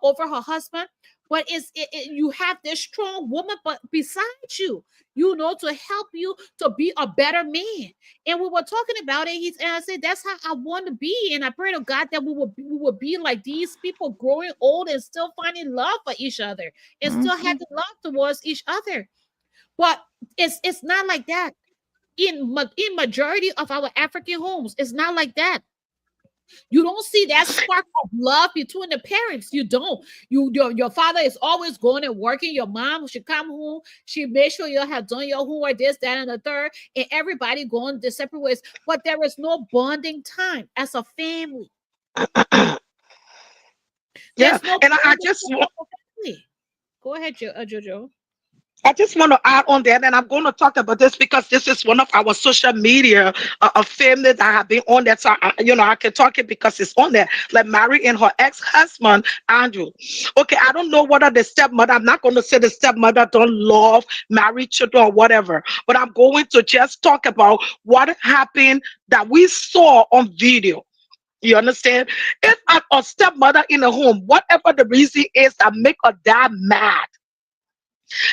over her husband, but you have this strong woman but beside you, to help you to be a better man. And we were talking about it. And I said that's how I want to be, and I pray to God that we will be like these people, growing old and still finding love for each other and still Mhm. having love towards each other. But it's not like that in majority of our African homes. It's not like that. You don't see that spark of love between the parents. You don't. Your father is always going and working. Your mom should come home. She make sure you have done your homework, this, that, and the third, and everybody going their separate ways. But there is no bonding time as a family. Yeah, There's no and I bonding just time as a family. Go ahead, Jojo. I just want to add on that, and I'm going to talk about this because this is one of our social media of family that have been on that. So, I can talk it because it's on there. Like Mary and her ex-husband, Andrew. Okay, I don't know whether the stepmother, I'm not going to say the stepmother don't love married children or whatever, but I'm going to just talk about what happened that we saw on video. You understand? If a stepmother in a home, whatever the reason is that make a dad mad,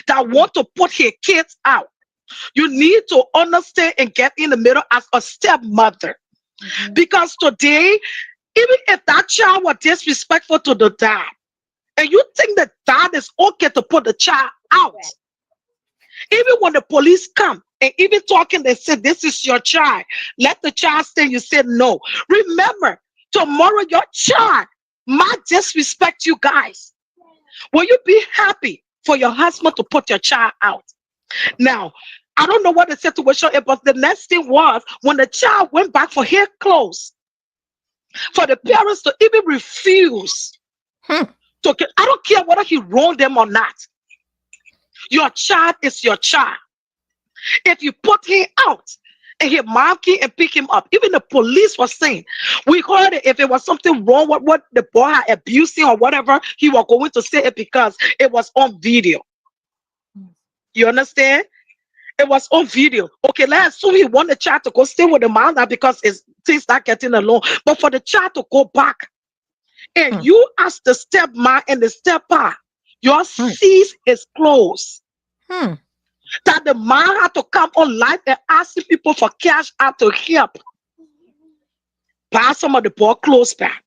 that want to put his kids out. You need to understand and get in the middle as a stepmother. Mhm. Because today, even if that child was disrespectful to the dad, and you think that dad is okay to put the child out, even when the police come and even talking, they say, "This is your child. Let the child stay." You said no. Remember, tomorrow your child might disrespect you guys. Will you be happy for your husband to put your child out? Now, I don't know what the situation is, but the next thing was when the child went back for hair clothes, for the parents to even refuse Hmm. to. I don't care whether he wronged them or not. Your child is your child. If you put him out and his mom came and pick him up, even the police was saying, we heard it. If it was something wrong with what the boy had abused him or whatever, he was going to say it because it was on video. You understand? It was on video. Okay, let's assume he want the child to go stay with the mother because it's things not getting along. But for the child to go back, and you as the stepmom and the steppa, your cease is closed. That the man had to come online and asking people for cash out to help buy some of the boy clothes back.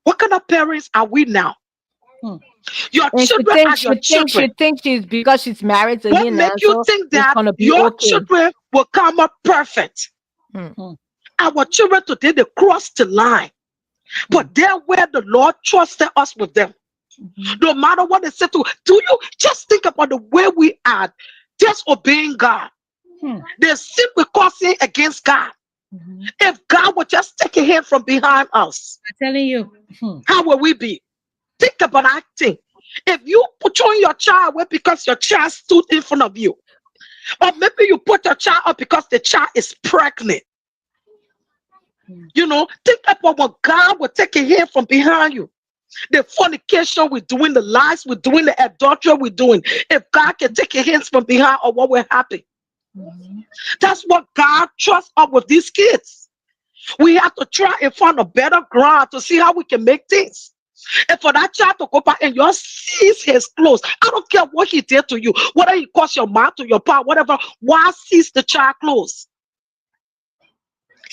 What kind of parents are we now? Your And children are your children. she thinks she's because she's married to What him now, make you so think it's that gonna be your okay. children will come up perfect? Our children today, they cross the line. But they're where the Lord trusted us with them. No matter what they say to, do you just think about the way we are disobeying God? They sin because sin against God. If God would just take a hand from behind us, I'm telling you. how will we be? Think about acting. If you put on your child away because your child stood in front of you, or maybe you put your child up because the child is pregnant. You know, think about what God will take a hand from behind you. The fornication we're doing, the lies we're doing, the adultery we're doing. If God can take a hand from behind, or what will happen? That's what God trusts us with these kids. We have to try and find a better ground to see how we can make things. And for that child to go back and your sees his clothes, I don't care what he did to you, whether he caused your mouth to your pa, whatever, why sees the child clothes?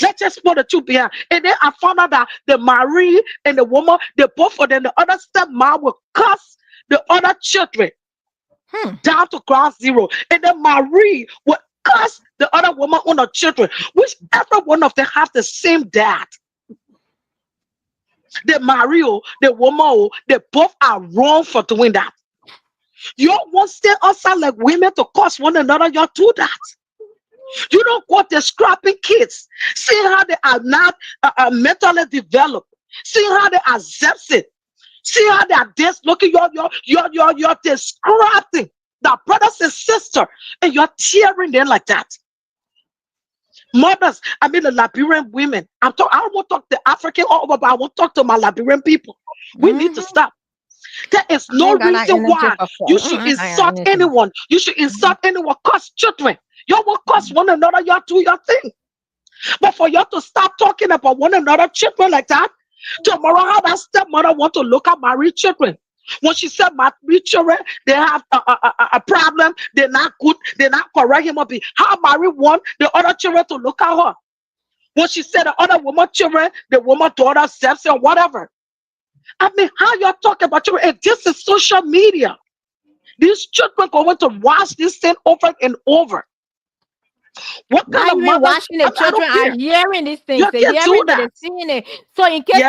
Let's just put the two behind. And then I found out that the Marie and the woman, they both of them, the other stepmom will curse the other children down to ground zero. And then Marie will curse the other woman on the children, whichever one of them have the same dad. The Mario, the woman, they both are wrong for doing that. You won't stay outside like women to curse one another. You do that. You don't go to scrapping kids. See how they are not mentally developed. See how they are zepsed. See how they are looking. You're describing the brothers and sisters, and you're tearing them like that. Mothers, I mean the Liberian women. I don't want to talk to African all over, but I want to talk to my Liberian people. We need to stop. There is no reason why you should insult anyone. You should insult anyone, cause children. You will cause one another, you do your thing. But for you to stop talking about one another children like that, tomorrow how that stepmother want to look at married children. When she said married children, they have a problem, they're not good, they're not correct him up. How married one, the other children to look at her. When she said the other woman children, the woman daughter, steps or whatever. I mean, how y'all talk about children? And this is social media. These children going to watch this thing over and over. What kind of mother? Watching the children are hearing these things. They're hearing it and seeing it. So in case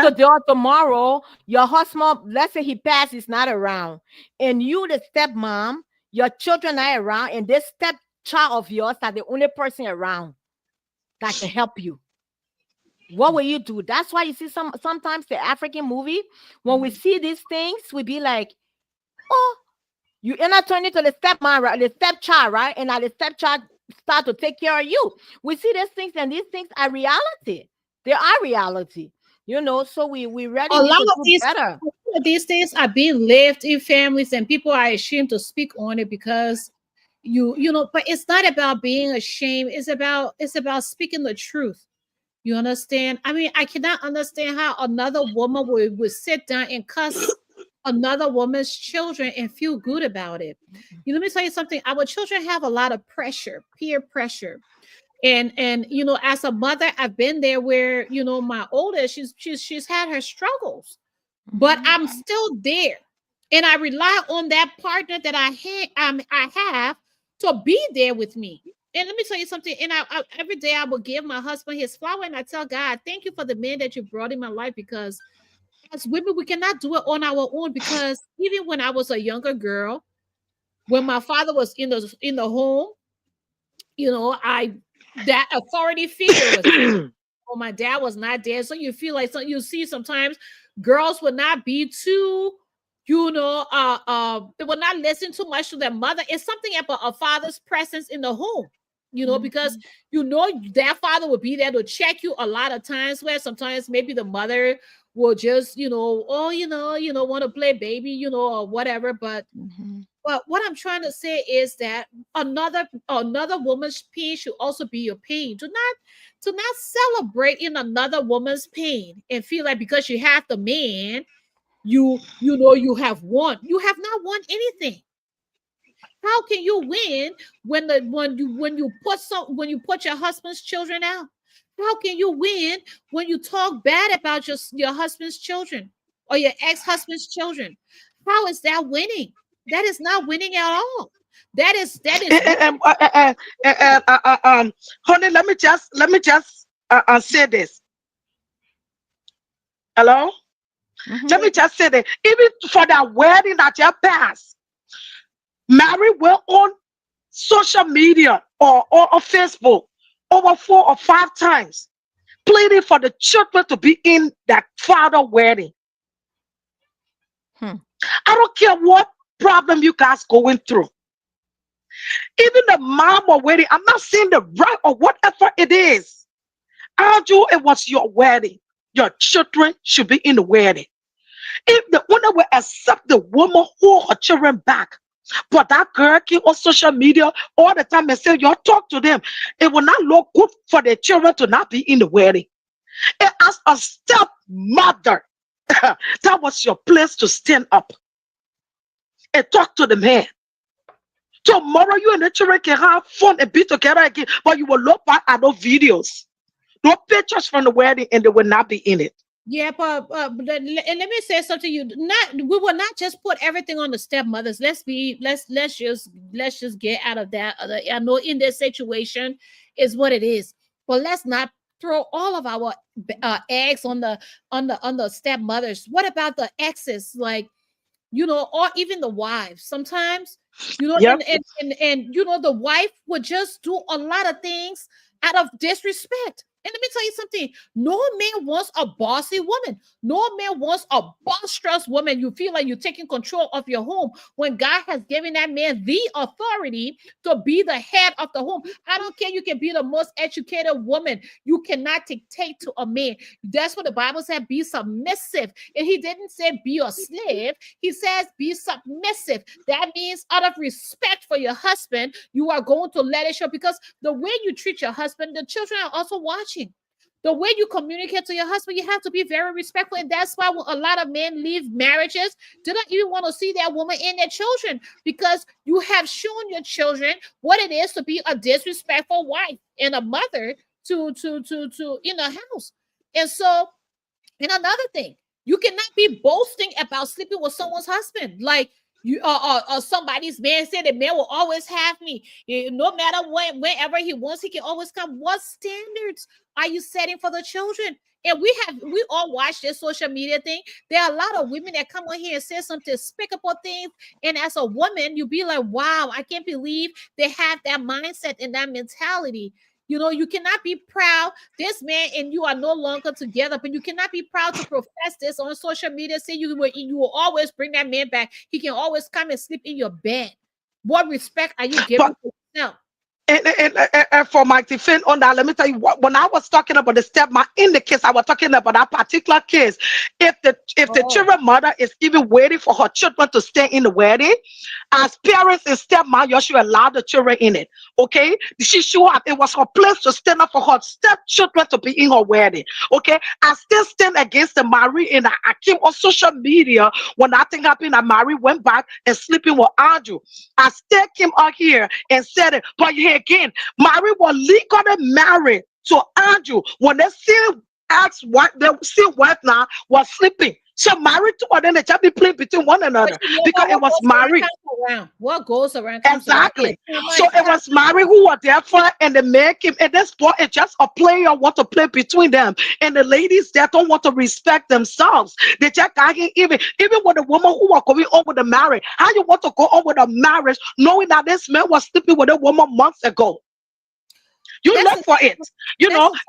tomorrow, your husband, let's say he passes, he's not around, and you, the stepmom, your children are around, and this stepchild of yours are the only person around that can help you. What will you do? That's why you see sometimes the African movie, when we see these things, we be like, oh, you end up turning to the stepmom, right? The stepchild, right? And now the stepchild start to take care of you. We see these things, and these things are reality. They are reality, you know. So we really need to do better. These things are being lived in families, and people are ashamed to speak on it because you know. But it's not about being ashamed. It's about speaking the truth. You understand? I mean, I cannot understand how another woman would sit down and cuss another woman's children and feel good about it. You know, let me tell you something. Our children have a lot of pressure, peer pressure. And you know, as a mother, I've been there where, you know, my oldest, she's had her struggles, but I'm still there. And I rely on that partner that I have to be there with me. And let me tell you something. And I every day I will give my husband his flower, and I tell God, thank you for the man that you brought in my life, because as women, we cannot do it on our own. Because even when I was a younger girl, when my father was in the home, you know, that authority figure was oh, my dad was not there. So you feel like you see sometimes girls would not be too, you know, they will not listen too much to their mother. It's something about a father's presence in the home. You know, because you know that father would be there to check you a lot of times, where sometimes maybe the mother will just, oh, want to play baby, or whatever. Mhm. But what I'm trying to say is that another woman's pain should also be your pain. Do not celebrate in another woman's pain and feel like because you have the man, you have won. You have not won anything. How can you win when you put your husband's children out? How can you win when you talk bad about your husband's children or your ex-husband's children? How is that winning? That is not winning at all. That is And, and, uh, uh, uh, honey, let me just say this. Hello. Mhm. Let me just say that even for that wedding that you passed, Mary went on social media or on Facebook over 4 or 5 times, pleading for the children to be in that father wedding. Hmm. I don't care what problem you guys going through. Even the mom or wedding, I'm not saying the right or whatever it is. Andrew, it was your wedding. Your children should be in the wedding. If the owner will accept the woman who her children back, but that girl keep on social media all the time and say, y'all talk to them, it will not look good for the children to not be in the wedding. And as a stepmother, that was your place to stand up and talk to the man. Tomorrow, you and the children can have fun and be together again, but you will look back at those videos, no pictures from the wedding, and they will not be in it. Yeah, and let me say something to you. Not We will not just put everything on the stepmothers. Let's just get out of that. I know in this situation is what it is, but let's not throw all of our eggs on the stepmothers. What about the exes? Like, or even the wives. Sometimes, Yep. and the wife would just do a lot of things out of disrespect. And let me tell you something. No man wants a bossy woman. No man wants a boisterous woman. You feel like you're taking control of your home when God has given that man the authority to be the head of the home. I don't care. You can be the most educated woman. You cannot dictate to a man. That's what the Bible said. Be submissive. And he didn't say be a slave. He says be submissive. That means out of respect for your husband, you are going to let it show, because the way you treat your husband, the children are also watching. The way you communicate to your husband, you have to be very respectful. And that's why when a lot of men leave marriages, they don't even want to see that woman and their children, because you have shown your children what it is to be a disrespectful wife and a mother to in a house. And so, and another thing, you cannot be boasting about sleeping with someone's husband. Like, you somebody's man said, the man will always have me. No matter whenever he wants, he can always come. What standards are you setting for the children? And we all watch this social media thing. There are a lot of women that come on here and say some despicable things. And as a woman, you be like, wow, I can't believe they have that mindset and that mentality. You cannot be proud this man and you are no longer together, but you cannot be proud to profess this on social media. Say you will always bring that man back. He can always come and sleep in your bed. What respect are you giving But to yourself? and for my defense on that, let me tell you what. When I was talking about the stepmom in the case, I was talking about that particular case. If the Oh, children mother is even waiting for her children to stay in the wedding, as parents and stepmom, you should allow the children in it. Okay, she should have. It was her place to stand up for her stepchildren to be in her wedding. Okay, I still stand against the Marie, and I came on social media when that thing happened. And Marie went back and sleeping with Andrew. I still came out here and said it. But here again, Mary was legally married to Andrew when they still asked what they still wife now was sleeping. So married to her, then they just be playing between one but another you know because it what was goes around Mary. comes around. What goes around comes around. And Exactly. too So much it was happens. Mary who was there for, and the man came. And this boy is just a player want to play between them. And the ladies that don't want to respect themselves. They just got here even with the woman who was going on with the marriage. How you want to go on with a marriage knowing that this man was sleeping with a woman months ago? You That's left for it. that's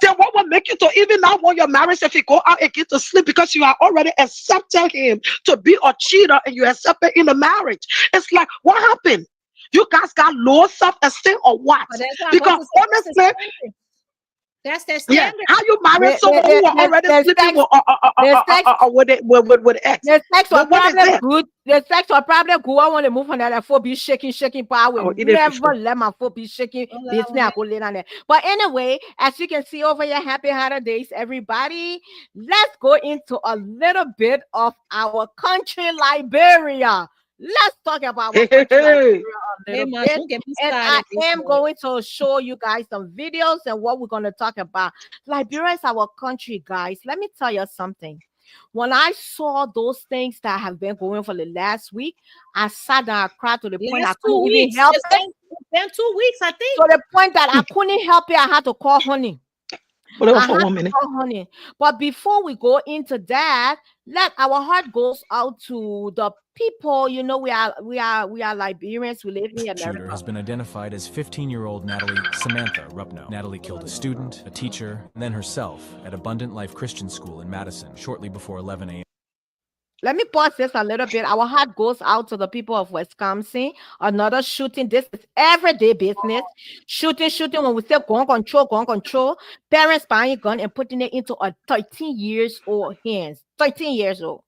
Then what will make you to even now want your marriage if you go out again to sleep because you are already accepted him to be a cheater and you accepted in the marriage? It's like, what happened? You guys got low self-esteem or what? but that's what I'm about Because to say. That's the honestly, standard. That's their Yeah. standard. How you marry The, someone who are already the sleeping sex, the sex, with ex? the sex was What is probably it? good. The sex was probably good. I want to move on that foot be shaking, but I I will will eat it for never sure. let my foot be shaking. Don't let Business one I go lay down there. But anyway, as you can see over here, happy holidays, everybody. Let's go into a little bit of our country, Liberia. Let's talk about our Hey, hey, country, Liberia, hey. a Hey little man, bit. don't get me And I started this am morning. going to show you guys some videos and what we're going to talk about. Liberia is our country, guys. Let me tell you something. When I saw those things that have been going for the last week, I sat down, I cried to the point I Last couldn't two even weeks. help it. It's been 2 weeks, I To think. the point that I couldn't help it. I had to call honey. Hold on I for had one to minute. call honey. But before we go into that, let our heart goes out to the people. You know, we are Liberians. We live in Shooter America. has been identified as 15-year-old Natalie Samantha Rupno. Natalie killed a student, a teacher, and then herself at Abundant Life Christian School in Madison shortly before 11 a.m. Let me pause this a little bit. Our heart goes out to the people of Wisconsin. Another shooting. This is everyday business. Shooting. When we say gun control. Parents buying gun and putting it into a 13 years old hands. 13 years old.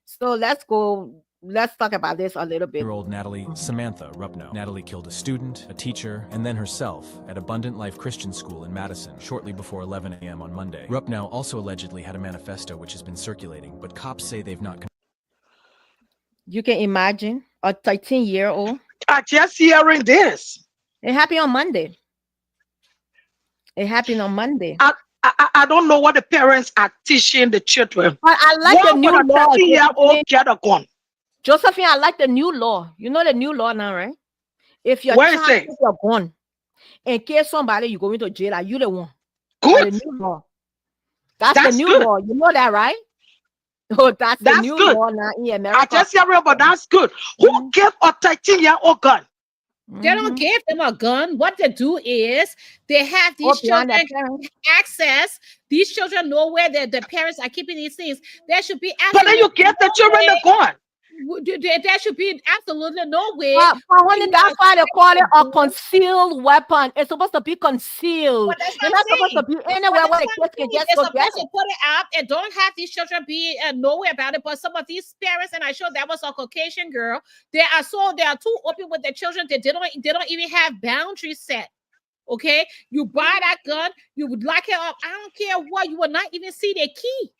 So let's go. Let's talk about this a little bit. Year-old Natalie Samantha Rupno. Natalie killed a student, a teacher, and then herself at Abundant Life Christian School in Madison shortly before 11 a.m. on Monday. Rupno also allegedly had a manifesto which has been circulating, but cops say they've not. You can imagine a 13-year-old. I just hearing this. It happened on Monday. It happened on Monday. I don't know what the parents are teaching the children. But I like Why the new would a law. 13-year-old get a gun? Josephine, I like the new law. You know the new law now, right? If your What is child it? takes your gun in case somebody you go into jail, are you the one? By the Good. new law. That's the That's new good. law. You know that, right? Oh, that's the That's new good. law now in I America. just hearing, but that's good. Who gave a 13-year-old gun? They don't give them a gun. What they do is they have Or these behind children that parent. access. These children know where the parents are keeping these things. There should be But then you absolutely give the no children the way. gun. There should be absolutely no way But where honey, you that's are why they call it getting a a gun. concealed weapon. It's supposed to be concealed. But that's what It's I'm not supposed to saying. be But anywhere that's where the what I'm kids can saying. just They're go get supposed to it. put it out and don't have these children be nowhere about it. But some of these parents, and I sure that was a Caucasian girl, they are too open with their children that they don't even have boundaries set. Okay, you buy that gun, you would lock it up. I don't care what, you will not even see their key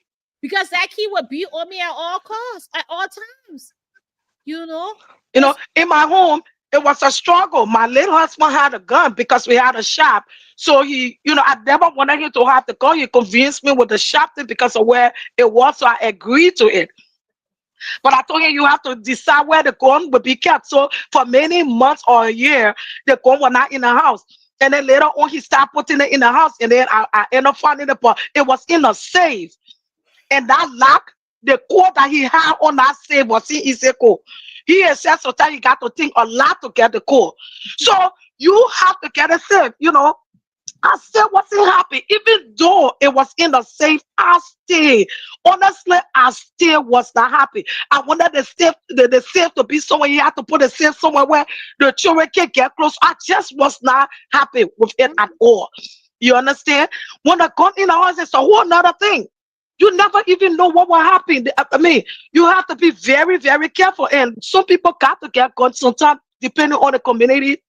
because that key will be on me at all costs, at all times. You know, You know, it's in my home, it was a struggle. My late husband had a gun because we had a shop. So I never wanted him to have the gun. He convinced me with the shop thing because of where it was. So I agreed to it. But I told him you have to decide where the gun will be kept. So for many months or a year, the gun was not in the house. And then later on, he started putting it in the house. And then I ended up finding it, but it was in a safe. And that lock, the code that he had on that safe was in his code. He has said sometimes you got to think a lot to get the code. So you have to get a safe. I still wasn't happy, even though it was in the safe. I stayed. Honestly, I still was not happy. I wanted the safe to be somewhere. You have to put the safe somewhere where the children can get close. I just was not happy with it at all. You understand? When the gun in the house, it's a whole nother thing. You never even know what will happen. I mean, you have to be very, very careful. And some people got to get guns sometimes, depending on the community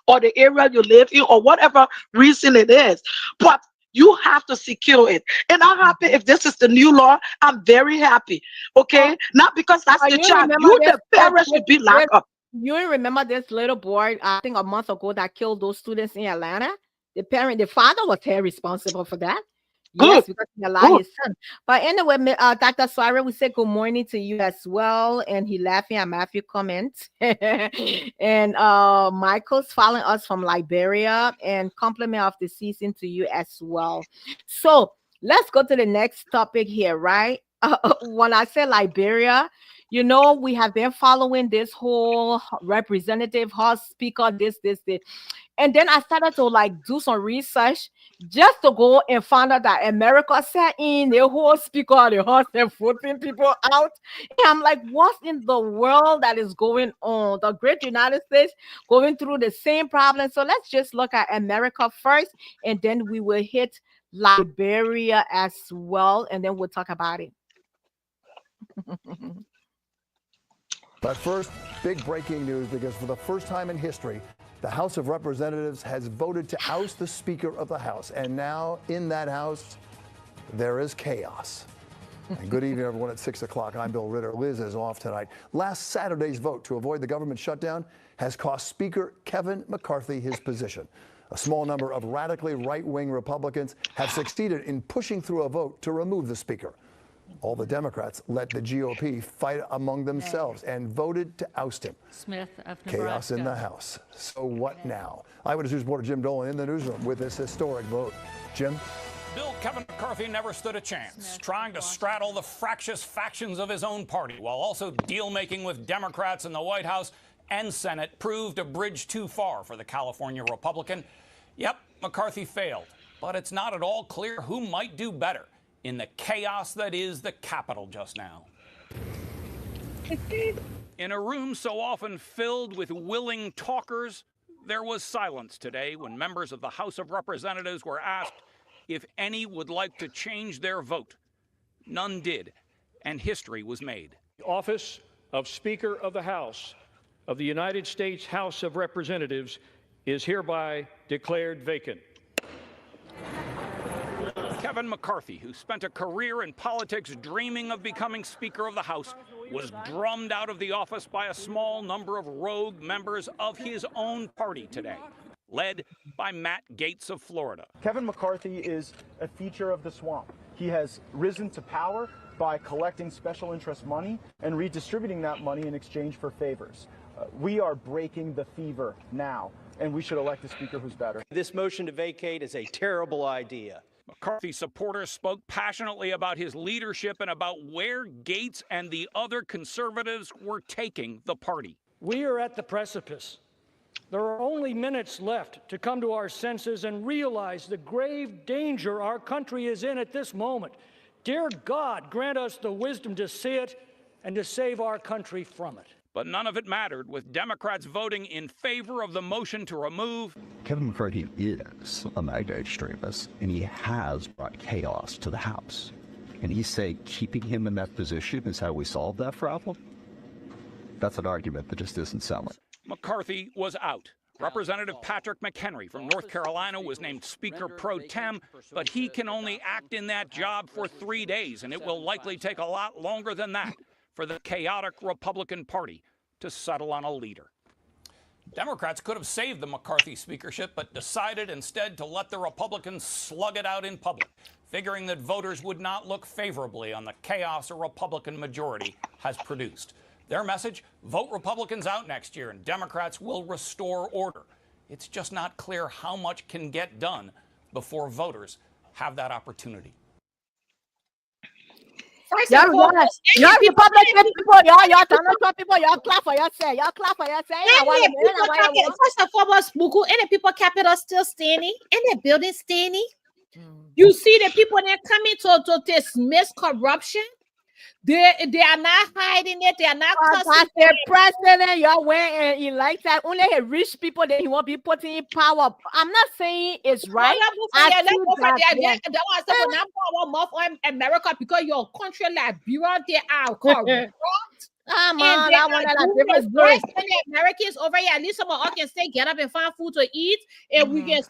or the area you live in or whatever reason it is. But you have to secure it. And I'm happy if this is the new law. I'm very happy. Okay? Not because that's the You child. remember You, this? the parents, should be locked up. You remember this little boy? I think a month ago that killed those students in Atlanta. The father was held responsible for that. Good. Yes, because he allowed Good. his son. But anyway, Dr. Suarez, we say good morning to you as well. And he laughing at Matthew comment. And Michael's following us from Liberia and compliment of the season to you as well. So let's go to the next topic here, right? When I say Liberia, we have been following this whole representative, house speaker, this. And then I started to like do some research. just to go and find out that America sat in the whole speaker of the house and voting people out. And I'm like, what in the world that is going on? The great United States going through the same problem. So let's just look at America first, and then we will hit Liberia as well, and then we'll talk about it. But first, big breaking news, because for the first time in history, the House of Representatives has voted to oust the Speaker of the House. And now in that House, there is chaos. And good evening, everyone, at 6 o'clock. I'm Bill Ritter. Liz is off tonight. Last Saturday's vote to avoid the government shutdown has cost Speaker Kevin McCarthy his position. A small number of radically right-wing Republicans have succeeded in pushing through a vote to remove the Speaker. All the Democrats let the GOP fight among themselves and voted to oust him. Smith of Nebraska. Chaos in the House. So what now? Eyewitness News reporter Jim Dolan in the newsroom with this historic vote. Jim? Bill, Kevin McCarthy never stood a chance, trying to straddle the fractious factions of his own party while also deal-making with Democrats in the White House and Senate proved a bridge too far for the California Republican. Yep, McCarthy failed, but it's not at all clear who might do better in the chaos that is the Capitol just now. In a room so often filled with willing talkers, there was silence today when members of the House of Representatives were asked if any would like to change their vote. None did, and history was made. The office of Speaker of the House of the United States House of Representatives is hereby declared vacant. Kevin McCarthy, who spent a career in politics dreaming of becoming Speaker of the House, was drummed out of the office by a small number of rogue members of his own party today, led by Matt Gaetz of Florida. Kevin McCarthy is a feature of the swamp. He has risen to power by collecting special interest money and redistributing that money in exchange for favors. We are breaking the fever now, and we should elect a speaker who's better. This motion to vacate is a terrible idea. McCarthy supporters spoke passionately about his leadership and about where Gaetz and the other conservatives were taking the party. We are at the precipice. There are only minutes left to come to our senses and realize the grave danger our country is in at this moment. Dear God, grant us the wisdom to see it and to save our country from it. But none of it mattered, with Democrats voting in favor of the motion to remove. Kevin McCarthy is a MAGA extremist, and he has brought chaos to the House. And he's saying keeping him in that position is how we solve that problem? That's an argument that just isn't selling. McCarthy was out. Representative Patrick McHenry from North Carolina was named Speaker pro tem, but he can only act in that job for 3 days, and it will likely take a lot longer than that for the chaotic Republican Party to settle on a leader. Democrats could have saved the McCarthy speakership, but decided instead to let the Republicans slug it out in public, figuring that voters would not look favorably on the chaos a Republican majority has produced. Their message: vote Republicans out next year and Democrats will restore order. It's just not clear how much can get done before voters have that opportunity. Y'all Republican people, y'all Donald people, y'all clap for yourself. Y'all clap for yourself. First and foremost, Buku, and the people capital still standing, and the building standing. You see the people that coming to dismiss corruption. They are not hiding it. They are not. The president, y'all went and he likes that only rich people that he won't be putting in power. I'm not saying it's right. On America because your country Liberia, they are corrupt. Americans over here, at least some of us can stay, get up and find food to eat, and we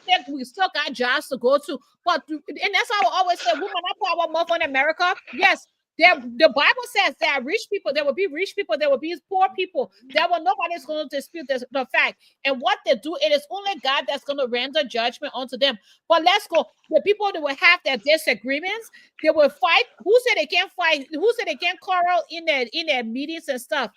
still got jobs to go to. But and that's how I always say, women, I put our mouth on America. Yes. The Bible says there are rich people, there will be rich people, there will be poor people. There will nobody's going to dispute the fact. And what they do, it is only God that's going to render judgment unto them. But let's go. The people that will have their disagreements, they will fight. Who said they can't fight? Who said they can't quarrel in their meetings and stuff?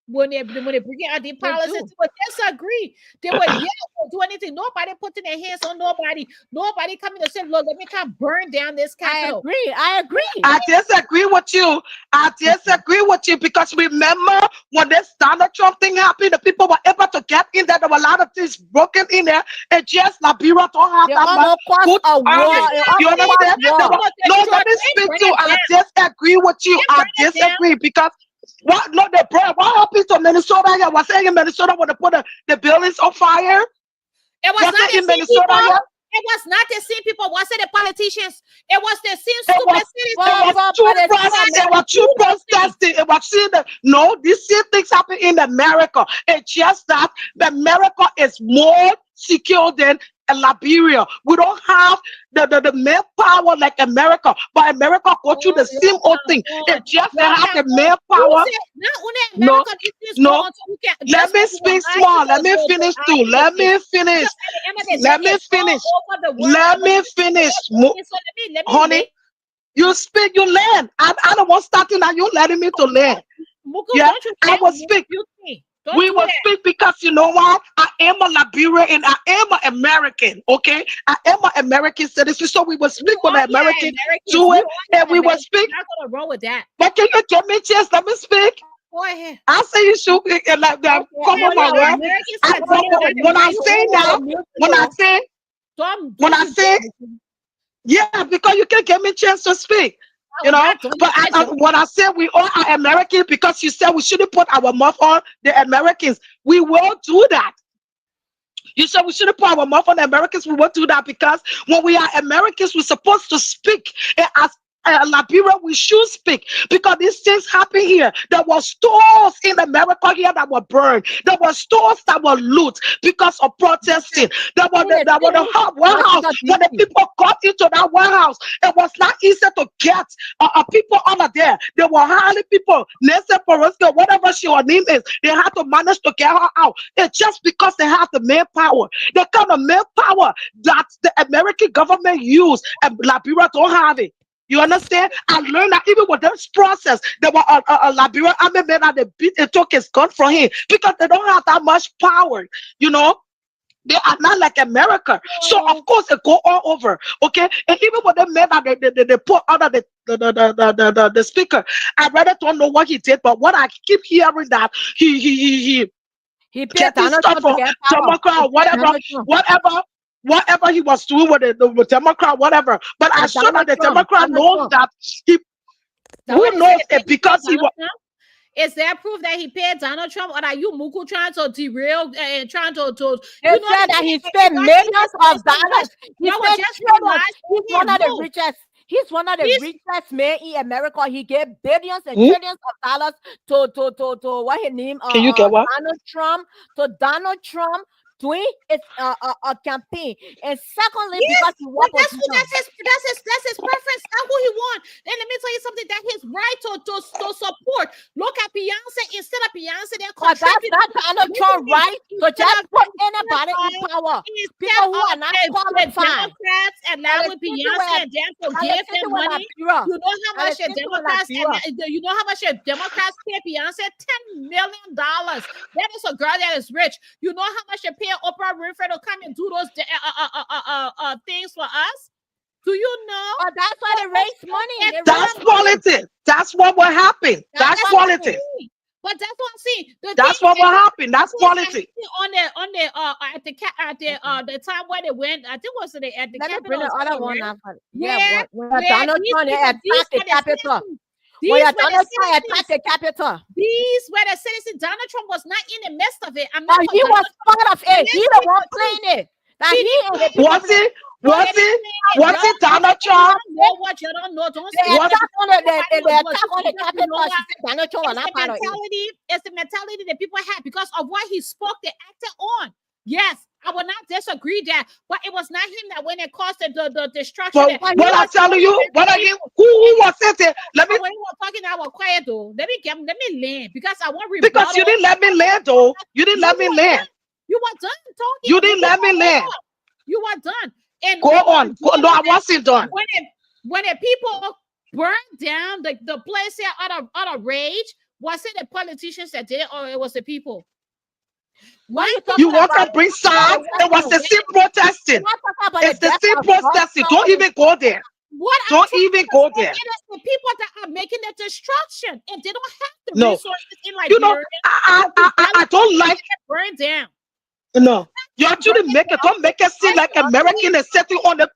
when they bring out the policies, do. they would disagree. They would yell, do anything. Nobody putting their hands on nobody. Nobody coming to say, look, let me come burn down this Capitol. I agree. I disagree with you. I disagree with you because remember when this Donald Trump thing happened, the people were able to get in there. There were a lot of things broken in there. And just Liberia don't have They that much almost good caused a war. army. You understand? No, let me speak to. I disagree with you. I disagree because what? No, what happened to Minnesota? I was saying in Minnesota when they put the buildings on fire. It was not in Minnesota. It was not the same people. Was it the politicians? It was the same stupid citizens. It was two protesting. It was seeing no, these same things happen in America. It's just that America is more secure than Liberia. We don't have the manpower like America, but America go through the same old thing. It's just they have the manpower. No. Let me speak small. Let me finish too. Let me finish. Let me finish. Let me finish. Honey, you speak, you learn. I don't want starting now. You letting me to learn. Yeah, I will speak. We will speak because you know what? I am a Liberian and I am an American. Okay, I am an American citizen, so we will speak with the American to it, and we will speak. I'm not gonna roll with that. But can you give me a chance? Let me speak. Go ahead. I say you should like that. Come on, my word. When I say that, when I say, yeah, because you can give me a chance to speak. You know, but when I say we all are American, because you said we shouldn't put our mouth on the Americans, we will do that. You said we shouldn't put our mouth on the Americans, we will do that because when we are Americans, we're supposed to speak. And as Liberia, we should speak because these things happen here. There were stores in America here that were burned. There were stores that were looted because of protesting. There was the warehouse when the people got into that warehouse. It was not easy to get people under there. They were hiring people. Nancy Pelosi, whatever her name is, they had to manage to get her out. It's just because they have the manpower. The kind of manpower that the American government use and Liberia don't have it. You understand? I learned that even with this process, there were a Liberian army men that they beat and took his gun from him because they don't have that much power. You know, they are not like America. So of course it go all over. Okay, and even with the men that they put under the speaker, I rather don't know what he did, but what I keep hearing that he paid Donald Trump for Democrat, whatever he was doing with the Democrat, whatever. But I'm sure that the Democrat knows that he. Who knows it because he was. Is there proof that he paid Donald Trump, or are you Muku trying to derail and trying to? They said that he spent millions of dollars. He's one of the richest. He's one of the richest men in America. He gave billions and trillions of dollars to what his name? Can you get what? Donald Trump. To Donald Trump. Doing it a campaign, and secondly, because he that's his preference. That's who he wants. And let me tell you something. That's his right to support. Look at Beyonce. Instead of Beyonce, they're contributing. That's Donald Trump right to just put anybody in power. People who are not qualified. Democrats and now with Beyonce and them to give them money. You know how much the Democrats you know how much the Democrats pay Beyonce? $10 million. That is a girl that is rich. You know how much they pay Oprah Winfrey to come and do those things for us? Do you know? Oh, that's why they raise money. That's politics. That's what will happen. That's politics. But that's what I'm saying. That's what will happen. That's politics. On the time when they went, I think was at the Capitol. Yeah, Donald Trump attacked the Capitol. These were the citizens. Donald Trump was not in the midst of it. He was part of it. He the one playing it. Was it Donald Trump? What you don't know, don't say. It's the mentality that people have because of what he spoke. They acted on. Yes, I will not disagree that, but it was not him that when it caused the destruction. But what I'm telling you, who was it? Let me. When you were talking, I was quiet though. Let me land because I want rebuttal. Because you didn't let me land though. You didn't let me land. You were done talking. You didn't let me land. You were done. And go on. No, I wasn't done. When the people burned down the place here out of rage. Was it the politicians that did it, or it was the people? You want to bring sides? It was the same protesting. It's the same protesting. Don't even go there. Don't even go there. It is the people that are making the destruction, and they don't have the No. resources in Liberia. You know, I don't like. Burn down. No, you actually make it. Don't make it seem like American is sitting on the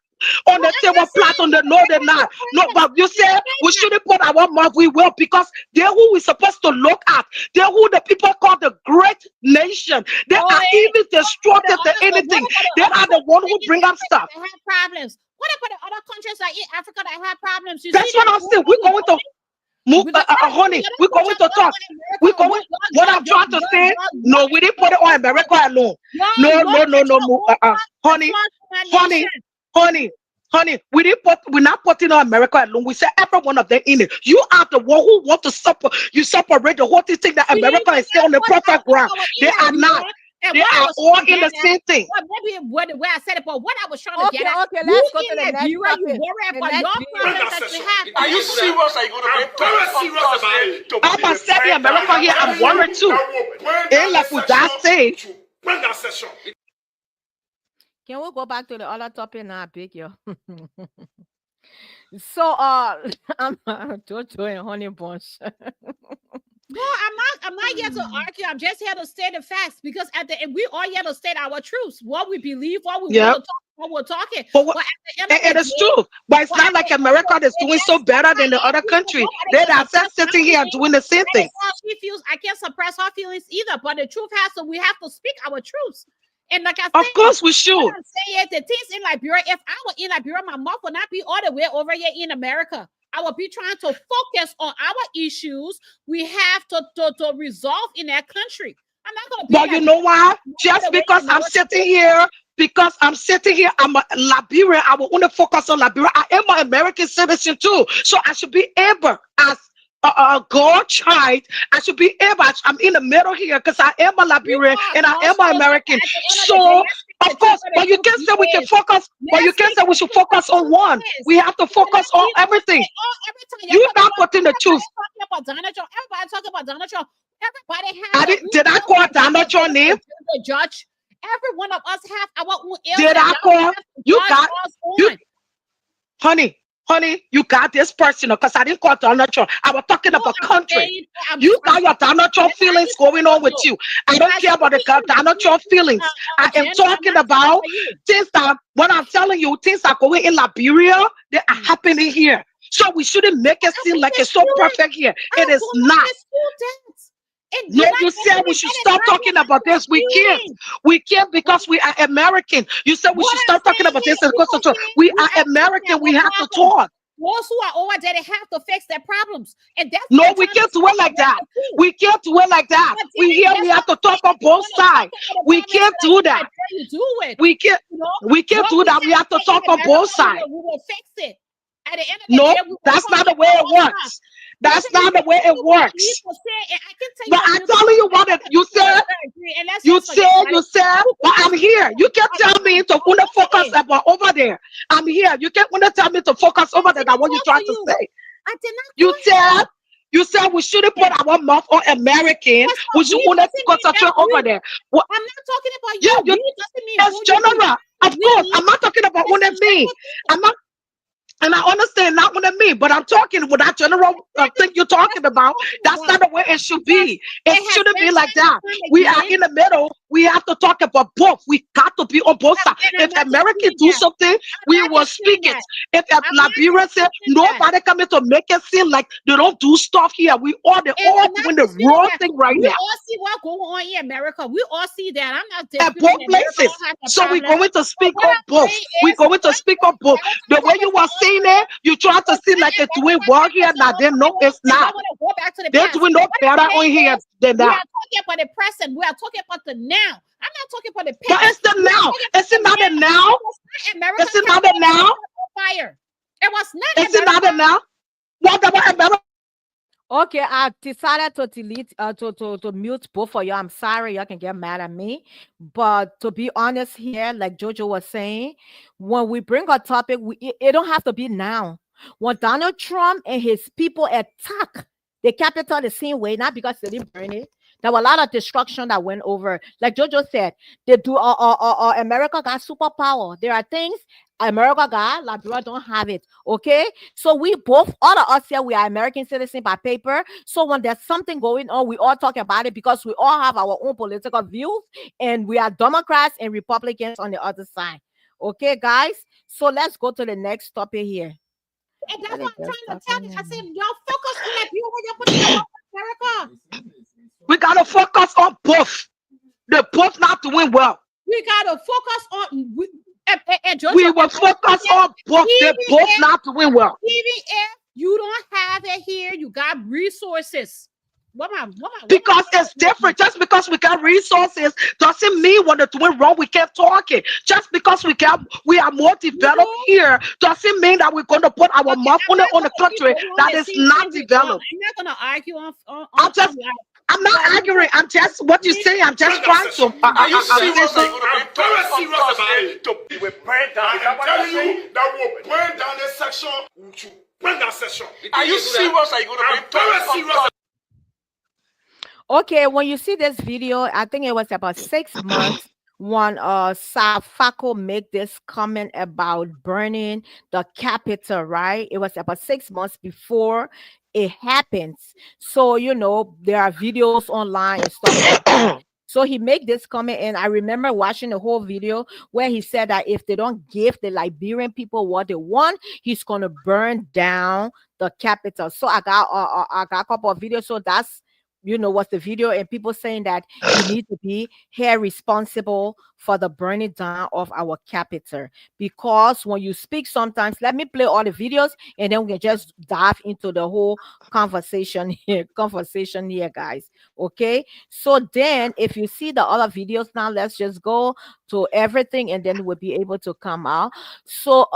table flat on the no, they're not. No, but you said we shouldn't put our mouth. We will, because they're who we're supposed to look at. They're who the people call the great nation. They are even destructive to anything. They are the one who bring up stuff. Have problems. What about the other countries like in Africa that have problems? That's what I'm saying. We're going to move, honey. We're going to talk. We're going. What I'm trying to say. No, we didn't put it on America alone. No. Honey. We didn't put. We're not putting on America alone. We said every one of them in it. You are the one who want to separate. You separate the whole thing that America is still on the perfect ground. They are not. They are all in the same thing. Well, maybe where I said it, but what I was trying to get at. Okay, let's go to the next You topic. worry about your problems that you have. Are you serious? Are you going to be very serious about it? I'm about saying America here. I'm worried too. Ain't like we that say. Can we go back to the other topic now, big yo? So I'm Jojo and Honey Bunch. No, I'm not here to argue. I'm just here to state the facts, because at the end, we are here to state our truths, what we believe, what we want to talk, what we're talking. But at the end it is true. But it's not like America is doing so better than the other country. They're just sitting here doing the same thing. She feels I can't suppress her feelings either, but the truth has to. We have to speak our truths. And like I said, of course we should. I'm saying the things in Liberia. If I were in Liberia, my mouth would not be all the way over here in America. I will be trying to focus on our issues we have to resolve in that country. I'm not going to be. But you know why? Just because I'm sitting here, I'm a Liberian. I will only focus on Liberia. I am an American citizen too, so I should be able, as a God child, I should be able. I'm in the middle here because I am a Liberian and I am an American. So of course, but you can't say we can focus. But you can't say we should focus on one. We have to focus on everything. You're not putting the truth. Everybody talking about Donald Trump. Everybody has. Did I call Donald Trump name? The judge. Every one of us have our own. Did I call? You got you, honey, you got this personal, because I didn't call Donald Trump. I was talking about country. You got your Donald Trump feelings going on with you. I don't care about the Donald Trump feelings. I am talking about things that, what I'm telling you, things are going in Liberia, they are happening here. So we shouldn't make it seem like it's so perfect here. It is not. No, you said we should stop talking about this. We can't. We can't because we are American. You said we should stop talking about this. We are American. We have to talk. Those who are over there, they have to fix their problems. And that's no, we can't do it like that. We can't do it like that. We here, we have to talk on both sides. We can't do that. We can't do that. We have to talk on both sides. We will fix it. At the end of no, that's not the way it works. That's not the way it works. But I'm telling you what you said. You said, but I'm here. You can't tell me to focus about over there. I'm here. You can't tell me to focus over there. That's what you're trying to say. You said we shouldn't put our mouth on American. We should only concentrate over there. Well, I'm not talking about you. It's general. Of course, I'm not talking about only me. I'm not. And I understand not what I mean, but I'm talking with that general thing you're talking about. That's not the way it should be. It shouldn't be like that. We are in the middle. We have to talk about both. We got to be on both sides. If Americans do something, we will speak it. If Liberia said nobody coming to make it seem like they don't do stuff here, we all doing the wrong thing right now. We all see what's going on in America. We all see that. I'm not at both places. So we're going to speak on both. We're going to speak on both. The way you were saying it, you try to see like they're doing well here. Now they know it's not. They're doing no better on here than that. We are talking about the present. We are talking about the now. I'm not talking about the past. But it's the now. Is it not the now? Is it not the now? Fire. It was not. Is it not the now? What about America? Okay, I decided to delete, to mute both of you. I'm sorry, y'all can get mad at me. But to be honest here, like Jojo was saying, when we bring a topic, it don't have to be now. When Donald Trump and his people attack the capital the same way, not because they didn't burn it. There were a lot of destruction that went over. Like Jojo said, they do. America got superpower. There are things America got, Liberia don't have it. Okay, so we both, all of us here, we are American citizens by paper. So when there's something going on, we all talk about it because we all have our own political views, and we are Democrats and Republicans on the other side. Okay, guys. So let's go to the next topic here. And that's what I'm trying to tell you. I said, y'all focus on that view when you're putting it on America. We gotta focus on both. They're both not doing well. We gotta focus on. We will focus on both. They're both not doing well. Even if you don't have it here, you got resources. Because it's different. Just because we got resources doesn't mean when they're doing wrong we can't talk it. Just because we are more developed here doesn't mean that we're going to put our mouth on the country that is not developed. I'm not going to argue on I'm not arguing. I'm just what you say. I'm just trying to. Are you serious? I'm very serious about it. We burn down. I'm telling you that we'll burn down this section. Burn that section. Are you serious? Are you going to? I'm very serious. Okay, when you see this video, I think it was about 6 months when Safako made this comment about burning the Capitol, right? It was about 6 months before it happens. So, you know, there are videos online and stuff like that. So he made this comment, and I remember watching the whole video where he said that if they don't give the Liberian people what they want, he's going to burn down the Capitol. So I got a couple of videos. So that's, you know, what's the video, and people saying that you need to be here responsible for the burning down of our Capitol. Because when you speak sometimes, let me play all the videos and then we can just dive into the whole conversation here, guys. Okay, so then if you see the other videos now, let's just go to everything and then we'll be able to come out. So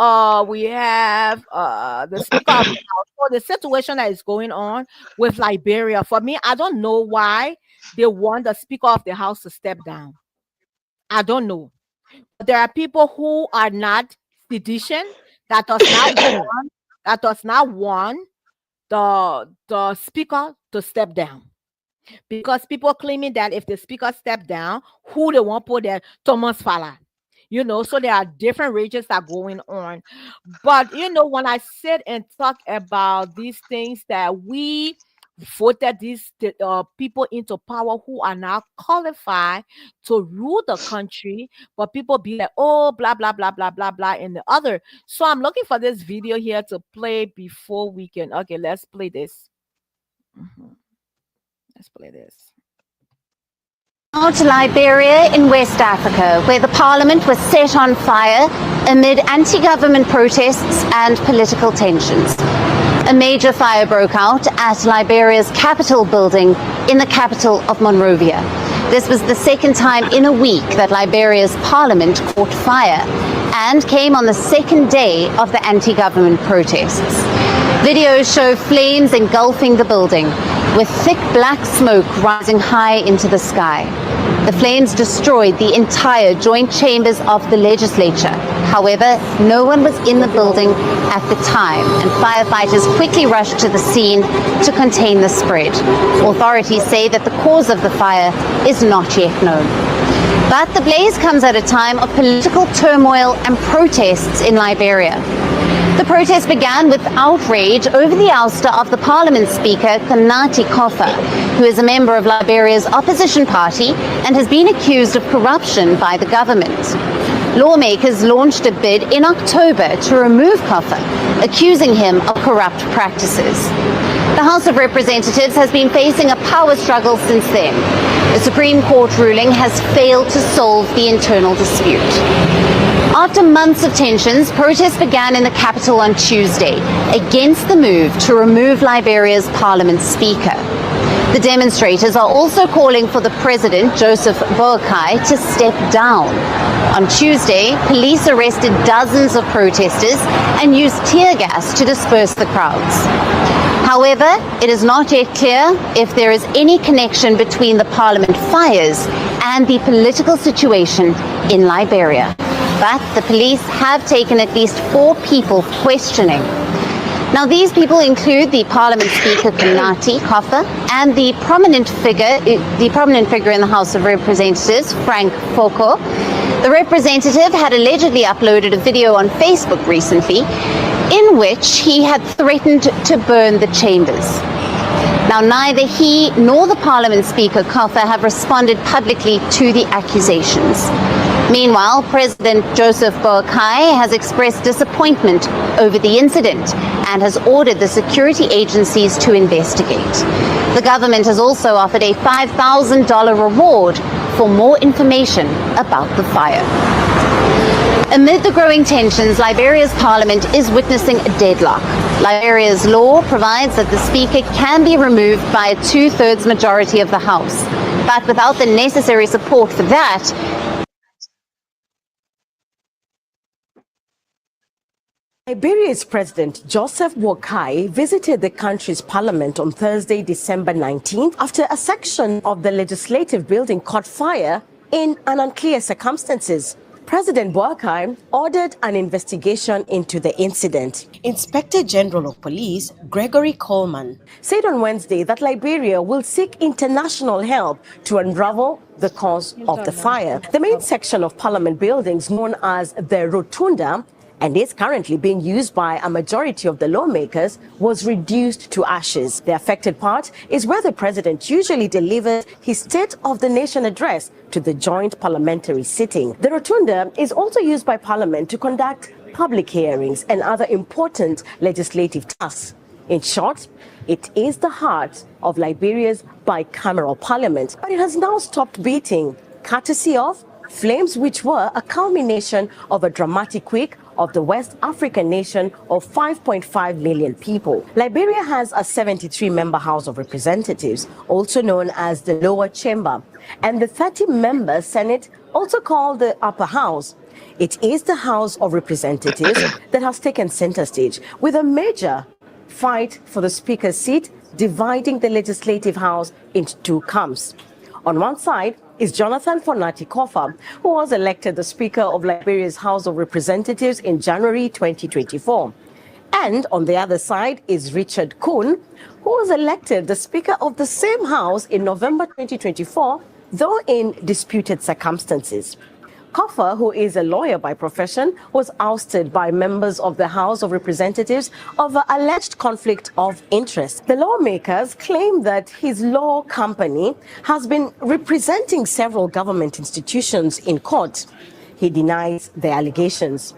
we have the speaker of the house. So the situation that is going on with Liberia, for me, I don't know why they want the speaker of the house to step down. I don't know. But there are people who are not sedition that does not want the speaker to step down. Because people claiming that if the speaker step down, who they want put there? Thomas Fala. You know, so there are different rages that are going on. But, you know, when I sit and talk about these things that we voted these people into power who are now qualified to rule the country, but people be like, oh, blah, blah, blah, blah, blah, blah, and the other. So I'm looking for this video here to play before we can. Okay, let's play this. Let's play this. Now to Liberia in West Africa, where the parliament was set on fire amid anti-government protests and political tensions. A major fire broke out at Liberia's Capitol building in the capital of Monrovia. This was the second time in a week that Liberia's parliament caught fire and came on the second day of the anti-government protests. Videos show flames engulfing the building, with thick black smoke rising high into the sky. The flames destroyed the entire joint chambers of the legislature. However, no one was in the building at the time, and firefighters quickly rushed to the scene to contain the spread. Authorities say that the cause of the fire is not yet known. But the blaze comes at a time of political turmoil and protests in Liberia. The protest began with outrage over the ouster of the Parliament Speaker, Konati Kofa, who is a member of Liberia's opposition party and has been accused of corruption by the government. Lawmakers launched a bid in October to remove Kofa, accusing him of corrupt practices. The House of Representatives has been facing a power struggle since then. The Supreme Court ruling has failed to solve the internal dispute. After months of tensions, protests began in the capital on Tuesday against the move to remove Liberia's parliament speaker. The demonstrators are also calling for the president, Joseph Boakai, to step down. On Tuesday, police arrested dozens of protesters and used tear gas to disperse the crowds. However, it is not yet clear if there is any connection between the parliament fires and the political situation in Liberia. But the police have taken at least 4 people for questioning. Now, these people include the Parliament Speaker Kanati Kofa and the prominent figure in the House of Representatives, Frank Foko. The representative had allegedly uploaded a video on Facebook recently in which he had threatened to burn the chambers. Now, neither he nor the Parliament Speaker Kofa have responded publicly to the accusations. Meanwhile, President Joseph Boakai has expressed disappointment over the incident and has ordered the security agencies to investigate. The government has also offered a $5,000 reward for more information about the fire. Amid the growing tensions, Liberia's parliament is witnessing a deadlock. Liberia's law provides that the speaker can be removed by a 2/3 majority of the House. But without the necessary support for that, Liberia's President Joseph Boakai visited the country's parliament on Thursday, December 19th, after a section of the legislative building caught fire in unclear circumstances. President Boakai ordered an investigation into the incident. Inspector General of Police Gregory Coleman said on Wednesday that Liberia will seek international help to unravel the cause of the fire. The main section of parliament buildings, known as the Rotunda, and is currently being used by a majority of the lawmakers, was reduced to ashes. The affected part is where the president usually delivers his State of the Nation address to the joint parliamentary sitting. The rotunda is also used by Parliament to conduct public hearings and other important legislative tasks. In short, it is the heart of Liberia's bicameral parliament, but it has now stopped beating, courtesy of flames which were a culmination of a dramatic week of the West African nation of 5.5 million people. Liberia has a 73-member House of Representatives, also known as the lower chamber, and the 30-member Senate, also called the upper house. It is the House of Representatives that has taken center stage, with a major fight for the speaker's seat, dividing the legislative house into two camps. On one side is Jonathan Fonati Kofa, who was elected the Speaker of Liberia's House of Representatives in January 2024. And on the other side is Richard Kun, who was elected the Speaker of the same House in November 2024, though in disputed circumstances. Kofa, who is a lawyer by profession, was ousted by members of the House of Representatives over alleged conflict of interest. The lawmakers claim that his law company has been representing several government institutions in court. He denies the allegations.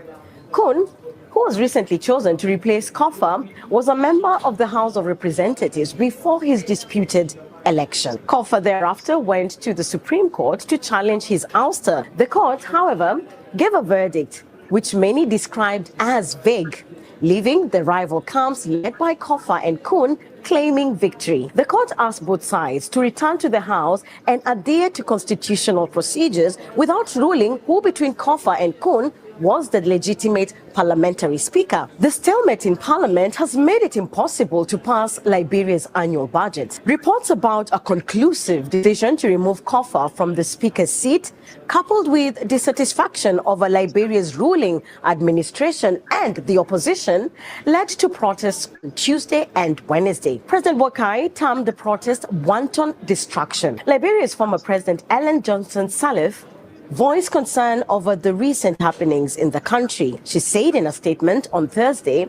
Kun, who was recently chosen to replace Kofa, was a member of the House of Representatives before his disputed election. Kofa thereafter went to the Supreme Court to challenge his ouster. The court, however, gave a verdict which many described as vague, leaving the rival camps led by Kofa and Kun claiming victory. The court asked both sides to return to the House and adhere to constitutional procedures without ruling who between Kofa and Kun was the legitimate parliamentary speaker. The stalemate in parliament has made it impossible to pass Liberia's annual budget. Reports about a conclusive decision to remove Kofa from the speaker's seat, coupled with dissatisfaction over Liberia's ruling administration and the opposition, led to protests on Tuesday and Wednesday. President Boakai termed the protest wanton destruction. Liberia's former president Ellen Johnson Sirleaf voiced concern over the recent happenings in the country. She said in a statement on Thursday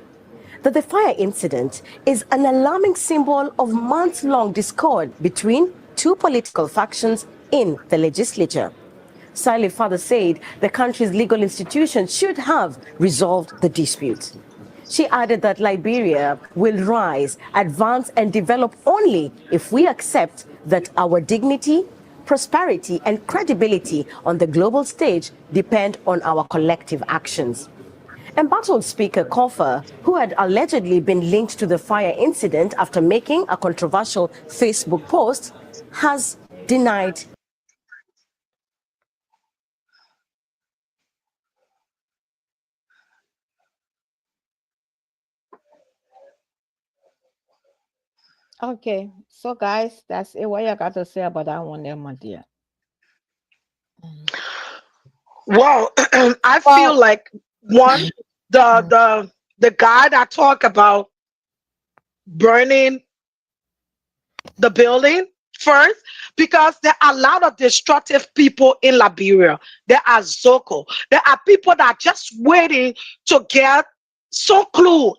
that the fire incident is an alarming symbol of months-long discord between two political factions in the legislature. Sirleaf further said the country's legal institutions should have resolved the dispute. She added that Liberia will rise, advance, and develop only if we accept that our dignity, prosperity, and credibility on the global stage depend on our collective actions. Embattled Speaker Kofa, who had allegedly been linked to the fire incident after making a controversial Facebook post, has denied. Okay, so guys, that's it. What you got to say about that one there, my dear? Well, I feel like one, the guy that talk about burning the building first, because there are a lot of destructive people in Liberia. There are Zoko. There are people that are just waiting to get so clue.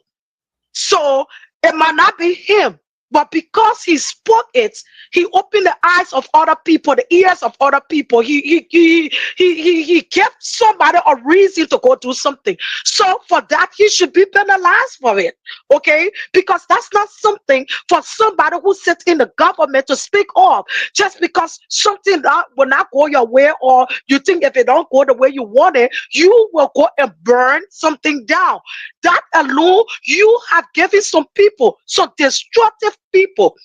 So it might not be him, but because he spoke it, he opened the eyes of other people, the ears of other people. He gave somebody a reason to go do something. So for that, he should be penalized for it. Okay, because that's not something for somebody who sits in the government to speak of, just because something that will not go your way, or you think if it don't go the way you want it, you will go and burn something down. That alone, you have given some people, some destructive people,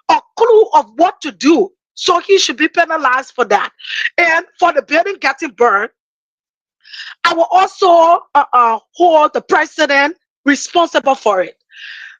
a clue of what to do. So he should be penalized for that. And for the building getting burned, I will also hold the president responsible for it,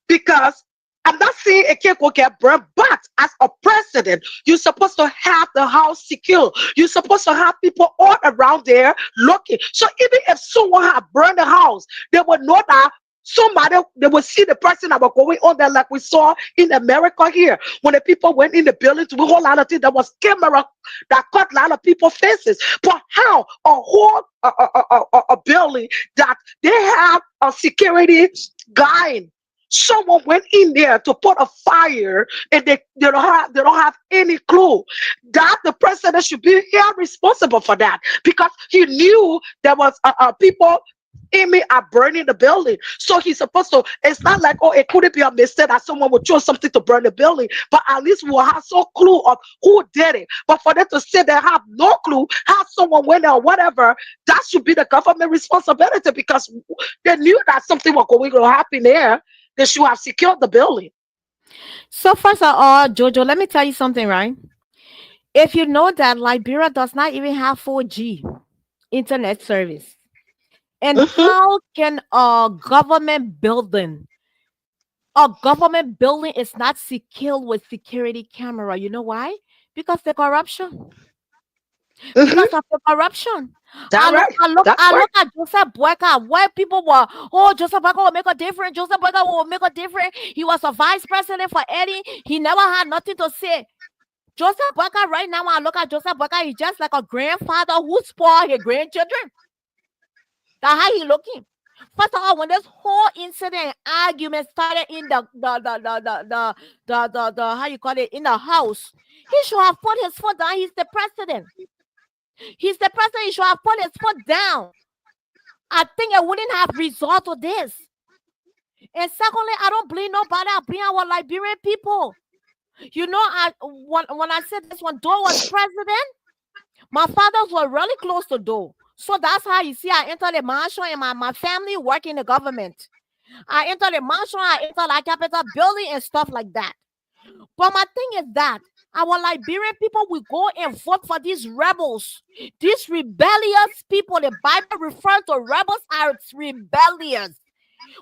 because I'm not saying it can't go get burned, but as a president, you're supposed to have the house secure. You're supposed to have people all around there looking. So even if someone had burned the house, they would know that somebody, they would see the person that was going on there, like we saw in America here. When the people went in the building to a whole lot of things, there was camera that caught a lot of people's faces. But how a whole a building that they have a security guy, someone went in there to put a fire, and they don't have any clue, that the president should be held responsible for that, because he knew there was people aiming at burning the building. So he's supposed to, it's not like, oh, it couldn't be a mistake that someone would choose something to burn the building, but at least we'll have some clue of who did it. But for them to say they have no clue how someone went there or whatever, that should be the government responsibility, because they knew that something was going to happen there. They should have secured the building. So first of all, Jojo, let me tell you something, right? If you know that Liberia does not even have 4G internet service, and how can a government building is not secured with security camera? You know why? Because the corruption. Because of the corruption. I look at Joseph Boyka, where people were, oh, Joseph Boyka will make a difference. Joseph Boyka will make a difference. He was a vice president for Eddie. He never had nothing to say. Joseph Boyka, right now, when I look at Joseph Boyka, he's just like a grandfather who spoiled his grandchildren. That's how he looking. First of all, when this whole incident argument started in the how you call it, in the house, he should have put his foot down. He's the president. He's the president. He should have put his foot down. I think it wouldn't have resorted to this. And secondly, I don't blame nobody. I blame our Liberian people. You know, when I said this, when Doe was president, my fathers were really close to Doe. So that's how you see I entered the mansion, and my family work in the government. I entered the mansion, I entered the Capitol building and stuff like that. But my thing is that our Liberian people will go and vote for these rebels, these rebellious people. The Bible refers to rebels as rebellious.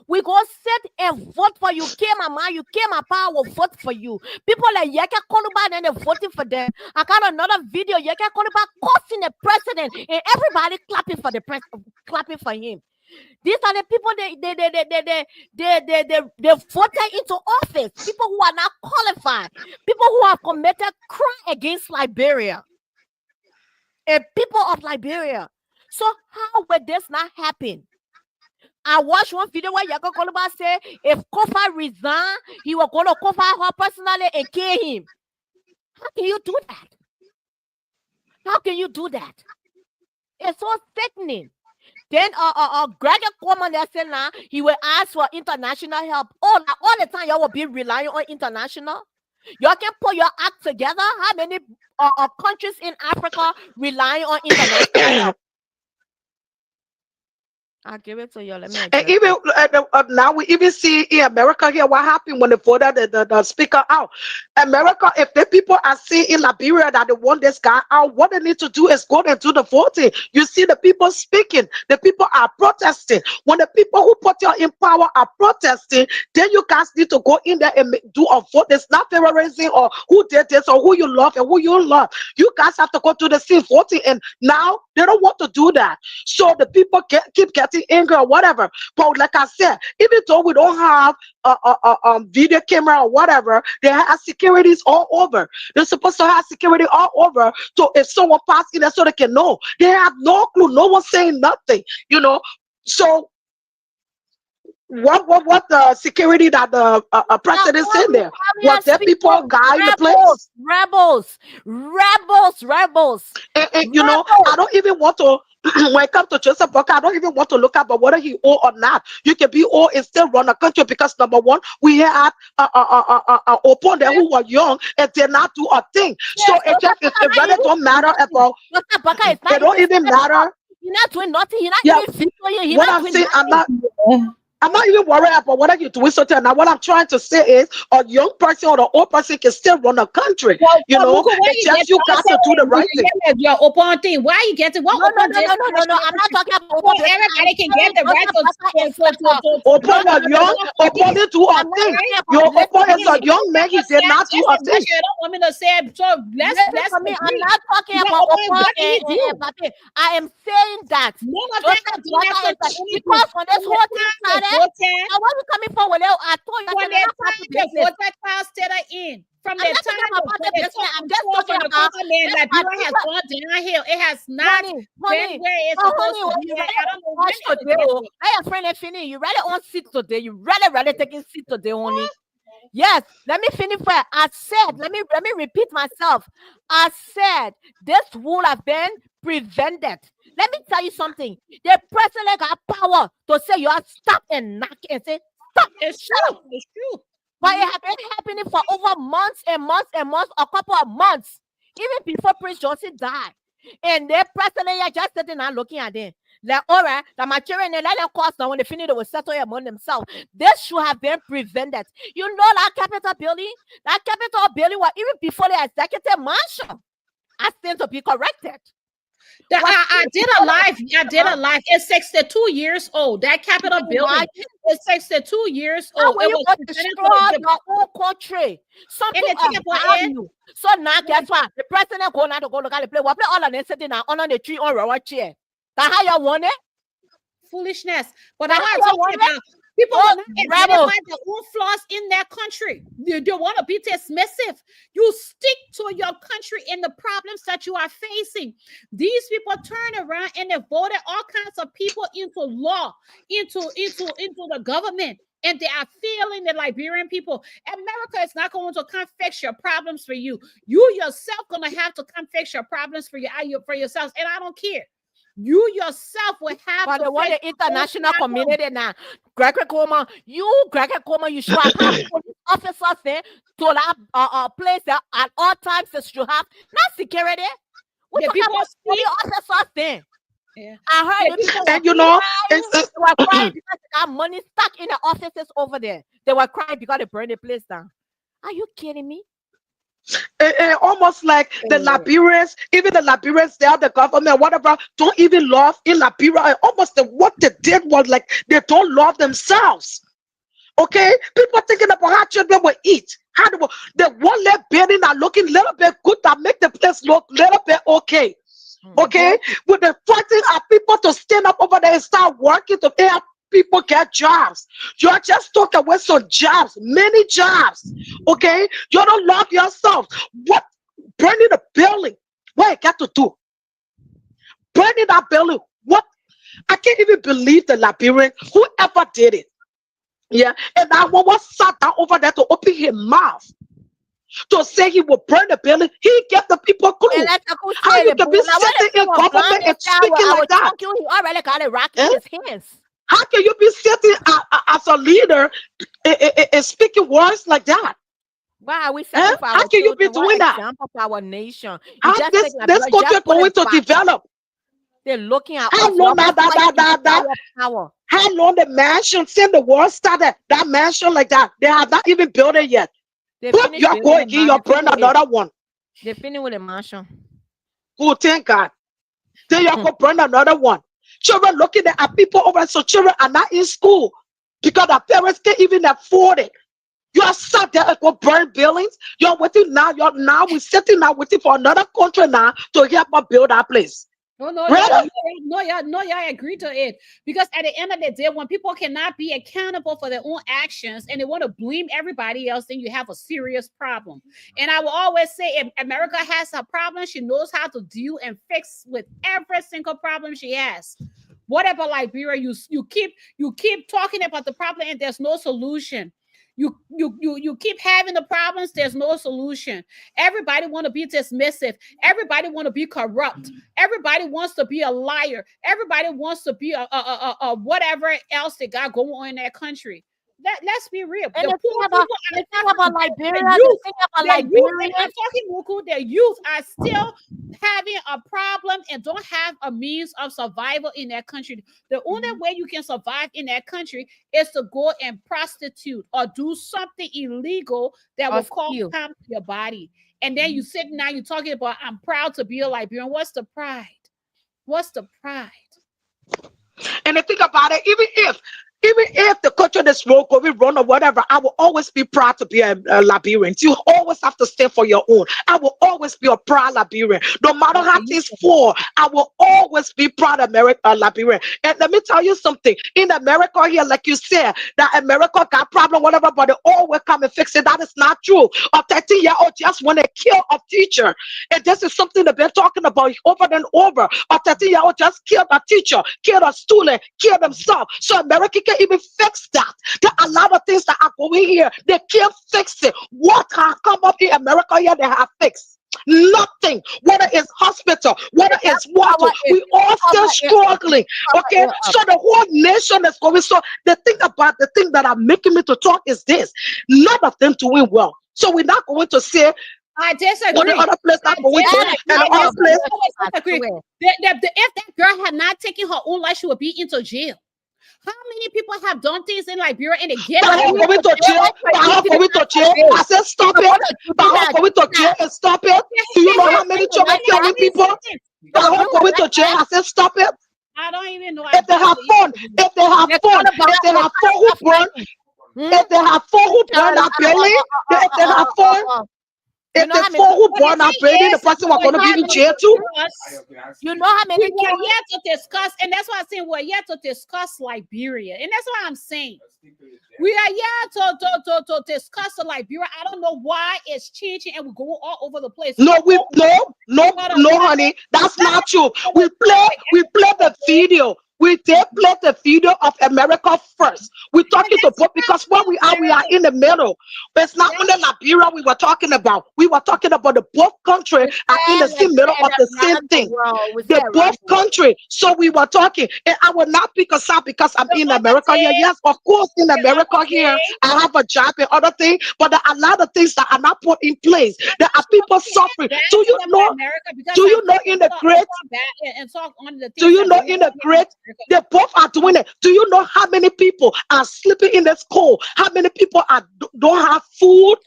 We go sit and vote for you. Came my man, you came my power, will vote for you. People like Yeka Koluba and they're voting for them. I got another video, Yeka Koluba cursing the president and everybody clapping for the president, clapping for him. These are the people they voted into office. People who are not qualified. People who have committed crime against Liberia. And people of Liberia. So how would this not happen? I watched one video where Yaka Koluba said if Kofa resigned, he was going to Kofa her personally and kill him. How can you do that? How can you do that? It's so sickening. Then Greg Coleman said now he will ask for international help. All the time y'all will be relying on international. Y'all can put your act together. How many countries in Africa relying on international help? I'll give it to you. Let me. And even now, we even see in America here what happened when they voted the speaker out. America, if the people are seeing in Liberia that they want this guy out, what they need to do is go and do the voting. You see the people speaking, the people are protesting. When the people who put you in power are protesting, then you guys need to go in there and do a vote. It's not terrorism or who did this or who you love and who you love. You guys have to go to the scene voting, and now They don't want to do that. So the people keep getting angry or whatever. But like I said, even though we don't have a video camera or whatever, they have securities all over. They're supposed to have security all over. So if someone passes in there so they can know. They have no clue. No one's saying nothing, you know. So what the security that the president in there? Was there people guy in the place? Rebels. And you know, I don't even want to. When it comes to Joseph Boakai, I don't even want to look at but whether he owe or not. You can be old and still run a country because number one, we had a opponent who was young and did not do a thing. So it really don't matter about. It don't even matter. You're not doing nothing. You're not Yeah, even what I'm saying, I'm not even worried about whether you're doing something. Now, what I'm trying to say is, a young person or an old person can still run a country. You know, it's just you got to do the right thing. Your open thing. Why you getting what? No. I'm not talking about open. Everybody can get the right to Open was young. Open did do a thing. Your open is a young man. He did not do a thing. You don't want me to say it. So let's I'm not talking about open. I am saying that. Because when this whole thing started, now what you coming for? I told you when the voter class in from the time I'm just talking about Liberia has gone downhill. It has not been where it's supposed to be. I don't know. Hey, friend, finish. You really on sit today. You really taking seat today only. Yes, let me finish where I said. Let me repeat myself. I said this would have been prevented. Let me tell you something. The president got power to say you are stop and knock and say stop. It's true. It's true. But it has been happening for over months and months and months, a couple of months, even before Prince Johnson died. And the president is just sitting and looking at them. Like, all right, the material and let them cost now when they finish, they will settle among themselves. This should have been prevented. You know that Capitol building was even before the executive mansion. I stand to be corrected. I did a live. It's 62 years old. That Capitol building is 62 years old. It was destroyed the whole country. So now guess what? The president go now to go look at the play. What play all of them sitting down under the tree on our chair. That's how you want it? Foolishness. But I want to talk about people identify their own flaws in their country. You don't want to be dismissive. You stick to your country and the problems that you are facing. These people turn around and they voted all kinds of people into law, into the government. And they are failing the Liberian people. America is not going to come fix your problems for you. You yourself going to have to come fix your problems for yourselves. And I don't care. You yourself will have but to want the international community now. Gregory Coleman, you should have police officers there to that place that at all times that you have not security. We talking about police officers there. Yeah. I heard it. And you know, they were crying because they got money stuck in the offices over there. They were crying because they burned the place down. Are you kidding me? And almost like the Liberians, even the Liberians, they are the government, whatever, don't even love in Liberia. And almost what they did was like they don't love themselves. Okay, people thinking about how children will eat. How they won't let building are looking a little bit good that make the place look a little bit okay. Okay, with the fighting our people to stand up over there and start working to help people get jobs. You're just talking away some jobs, many jobs. Okay, you don't love yourself. What burning the building? What you got to do? Burning that building. What? I can't even believe the Liberian, whoever did it. Yeah, and that one was sat down over there to open his mouth to say he will burn the building. He get the people clue. How you can be sitting in government and speaking like that? He already got it rocked in his hands. How can you be sitting as a leader and speaking words like that? Why are we saying for our how can you be doing that? Example for our nation. How this country going to develop? They're looking at how long how long the mansion since the war started, that mansion like that, they have not even built it yet. But you're going again, you're burn another one. They finished with the mansion. Good, thank God. Then you're going to burn another one. Children looking at people over, so children are not in school because their parents can't even afford it. You are sat there and go burn buildings. You're waiting now. We're sitting now waiting for another country now to help us build our place. Really? I agree to it. Because at the end of the day, when people cannot be accountable for their own actions and they want to blame everybody else, then you have a serious problem. And I will always say, if America has a problem, she knows how to deal and fix with every single problem she has. What about Liberia? You keep talking about the problem and there's no solution. You keep having the problems, there's no solution. Everybody want to be dismissive, everybody want to be corrupt, everybody wants to be a liar, everybody wants to be a whatever else they got going on in that country. Let's be real. And The the thing poor about people the thing about Liberia, the the youth, thing about the youth, Liberia, I'm talking Muku, the youth are still having a problem and don't have a means of survival in that country. The only way you can survive in that country is to go and prostitute or do something illegal that or will cause steal. harm to your body. And then you sit now, you're talking about, I'm proud to be a Liberian. What's the pride? What's the pride? And the thing about it, even if the country this road going run or whatever, I will always be proud to be a Liberian. You always have to stand for your own. I will always be a proud Liberian. No matter how things fall, I will always be proud Liberian. And let me tell you something. In America here, like you said, that America got problem, whatever, but they always come and fix it. That is not true. A 13-year-old just want to kill a teacher. And this is something they've been talking about over and over. A 13-year-old just killed a teacher, killed a student, killed himself. So America can't even fix that. There are a lot of things that are going here. They can't fix it. What has come up in America here, they have fixed nothing. Whether it's hospital, whether it's water, we all still struggling. Okay, so the whole nation is going. So the thing that are making me to talk is this: none of them doing well. So we're not going to say, I disagree. what the other place not going to, and the other place. If that girl had not taken her own life, she would be into jail. How many people have done things in Liberia and they get going to jail? Going to jail? I said stop it. Going to jail and stop it. Do you know how many Jamaican people? Going to jail? I said stop it. I don't even know. If they have fun, if they have fun, if they have fun who burn, if they have fun who burn that building, if they have fun. If the four who born are building, the person was going to be in jail too. You know how many we are yet to discuss, and that's why I'm saying we're yet to discuss Liberia, and that's why I'm saying we are yet to discuss Liberia. I don't know why it's changing, and we're going all over the place. No, honey, that's not true. We play the video. We did play the video of America first. We're talking to both because where we are in the middle. But it's not only Liberia we were talking about. We were talking about the both countries are in the same middle of the same thing. The both countries. So we were talking. And I will not pick a side because I'm in America here. Yes, of course, in America here, I have a job and other things. But there are a lot of things that are not put in place. There are people suffering. Do you know in the great? Do you know in the great? They both are doing it. Do you know how many people are sleeping in the school? How many people don't have food?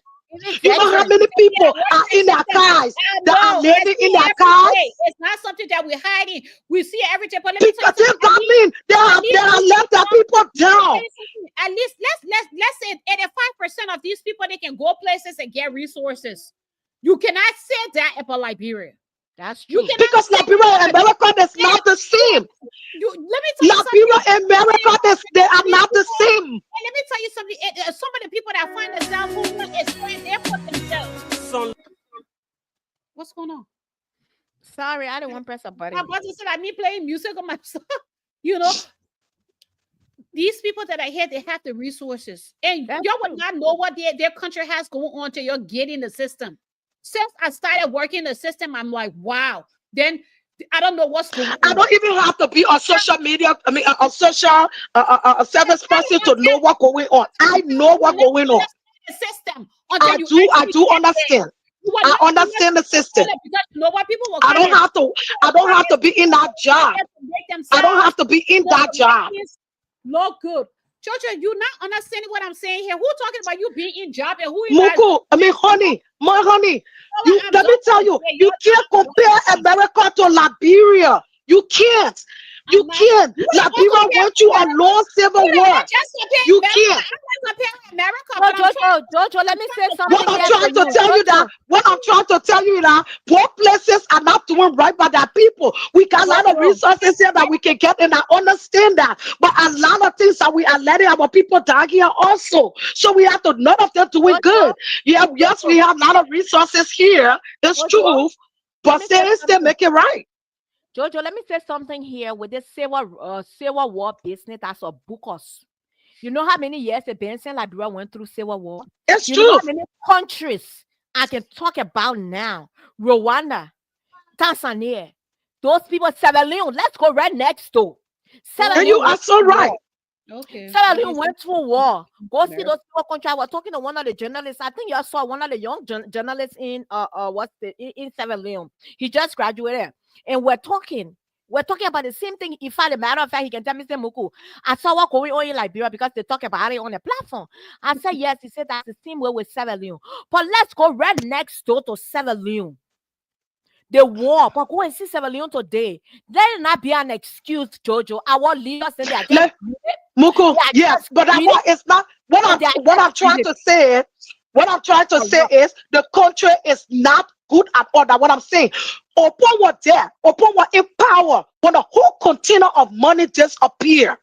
You know how many people are in their cars? They are living in their cars. It's not something that we're hiding. We see every day. Because that means they have let their people down. At least let's say 85% of these people, they can go places and get resources. You cannot say that about Liberia. That's true. Because Liberia and America is not the same. Let me tell you Liberia and America, they are not the same. And let me tell you something. Some of the people that find themselves movement is trying there for themselves. What's going on? Sorry, I didn't want to press a button. My brother said, "I me playing music on myself." You know, these people that are here, they have the resources, and y'all would not know what their country has going on till you're getting the system. Since I started working the system, I'm like, wow. Then I don't know what's going on. I don't even have to be on social media. I mean, a social service person to know what's going on. I know what's going on. The system. I do understand. I understand the system. I don't have to be in that job. I don't have to be in that job. Look good. Georgia, you not understanding what I'm saying here. Who talking about you being in job and who is Muku, I mean, honey, let me tell you, you can't compare America to Liberia. You can't. You can't. Liberia went through a long civil war. You can't. Jojo, let me say something. What I'm trying to tell you that both places are not doing right by their people. We got a lot of resources here that we can get, and I understand that. But a lot of things that we are letting our people down here also. So we have to, none of them doing good. Yeah, yes, we have a lot of resources here. It's true. But still make it right. Jojo, let me say something here with this civil war business that's a book us. You know how many years the Benson Liberia went through civil war? It's you true. Know how many countries I can talk about now? Rwanda, Tanzania, those people, Sierra Leone. Let's go right next door. And you are so right. Okay. Sierra Leone went through war. Go see those people countries. I was talking to one of the journalists. I think you saw one of the young journalists in in Sierra Leone. He just graduated, and we're talking about the same thing. If I, the matter of fact, he can tell me, say, Muku, I saw what going on in Liberia because they talk about it on the platform. I said, yes. He said that's the same way with Sierra Leone. But let's go right next door to Sierra Leone. The war, but go and see Sierra Leone today. Let it not be an excuse, Jojo. Our leaders in there. Muku, yes, but that one is not what I'm trying to say. What I'm trying to say is the country is not good at all. That's what I'm saying. Upon what there, upon what in power, when the whole container of money disappear.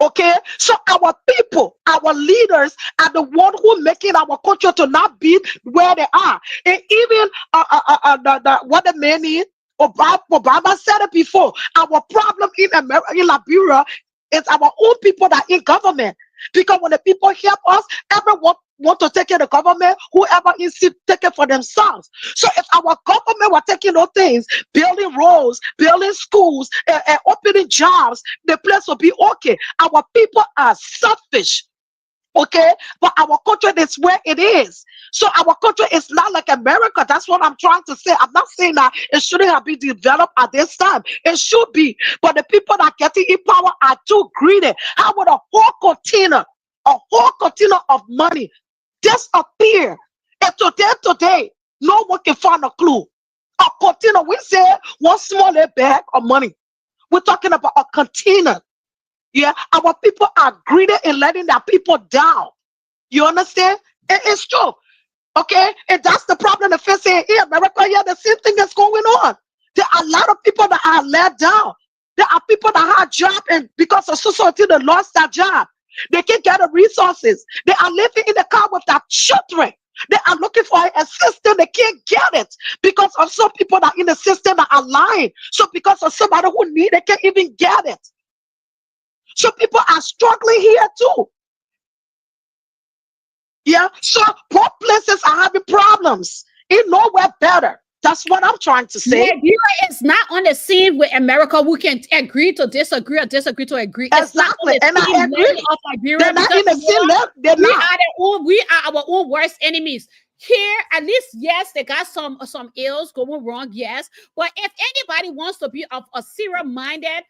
Okay, so our people, our leaders are the one who making our country to not be where they are. And even what the man is, Obama said it before. Our problem in America, in Liberia, is our own people that are in government. Because when the people help us, everyone want to take care of the government, whoever is take it for themselves. So if our government were taking those things, building roads, building schools, and opening jobs, the place will be okay. Our people are selfish, okay? But our country is where it is. So our country is not like America. That's what I'm trying to say. I'm not saying that it shouldn't have been developed at this time. It should be. But the people that get in power are too greedy. How would a whole container of money disappear? And today, no one can find a clue. A container, we say one small bag of money. We're talking about a container. Yeah, our people are greedy in letting their people down. You understand? It's true. Okay, and that's the problem the facing in America. Yeah, the same thing is going on. There are a lot of people that are let down. There are people that have job, and because of society, they lost their job. They can't get the resources. They are living in the car with their children. They are looking for a system. They can't get it because of some people that are in the system that are lying. So because of somebody who need, they can't even get it. So people are struggling here too. Yeah, so both places are having problems. It's nowhere better. That's what I'm trying to say. Liberia is not on the scene with America. We can agree to disagree or disagree to agree. Exactly, and I agree. They're not in the scene level. They're not. We are our own worst enemies. Here, at least, yes, they got some ills going wrong, yes. But if anybody wants to be of a serious-minded,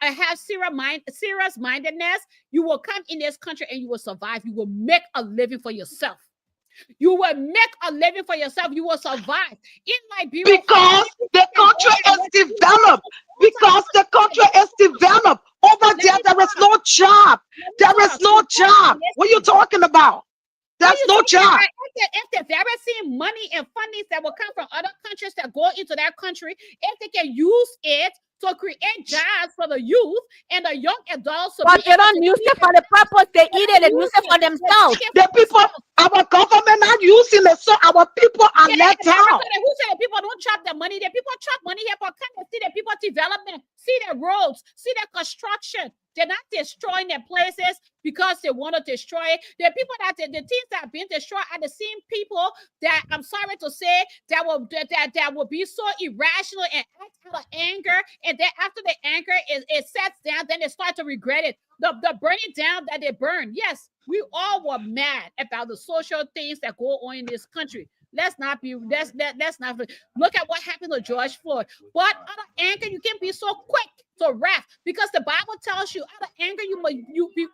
have serious mindedness, you will come in this country and you will survive. You will make a living for yourself. You will make a living for yourself. You will survive. In Liberia, because the country is developed. Because the country is developed. Over there is no job. There is no job. What are you talking about? There's no job. If they've ever seen money and fundings that will come from other countries that go into that country, if they can use it to create jobs for the youth and the young adults. But they don't use it for the purpose they eat it. They use it for themselves. The people, our government not using it, so our people are let down. Who said people don't chop the money? The people chop money here for come and see the people development, see their roads, see their construction. They're not destroying their places because they want to destroy it. The people the things that have been destroyed are the same people that, I'm sorry to say, that will be so irrational and act out of anger. And then after the anger it sets down, then they start to regret it. The burning down that they burn. Yes, we all were mad about the social things that go on in this country. Let's not look at what happened to George Floyd. But out of anger, you can't be so quick to wrath, because the Bible tells you out of anger,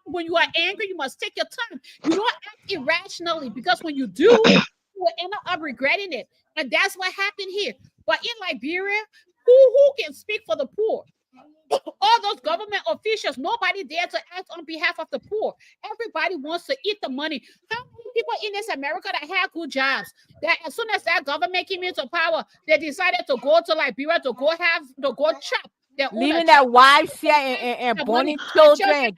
when you are angry, you must take your time. You don't act irrationally, because when you do, you will end up regretting it. And that's what happened here. But in Liberia, who can speak for the poor? All those government officials, nobody there to act on behalf of the poor. Everybody wants to eat the money. How many people in this America that have good jobs, that as soon as that government came into power, they decided to go to Liberia to go chop their own Leaving their wives here and burning children.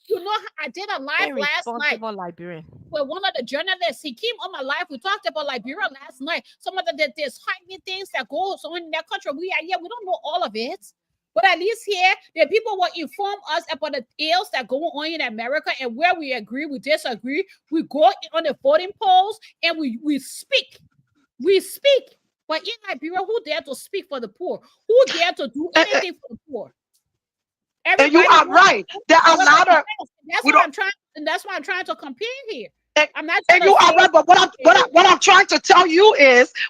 You know, I did a live last night Liberian. with one of the journalists. He came on my live. We talked about Liberia last night. Some of there's hiding things that goes on in that country. We don't know all of it. But at least here, the people will inform us about the ills that go on in America, and where we agree, we disagree. We go on the voting polls and we speak. We speak. But in Liberia, who dare to speak for the poor? Who dare to do anything for the poor? And you are right. There are a lot of. That's why I'm trying to compare here. I'm not. And you are right, but what I'm trying to tell you is,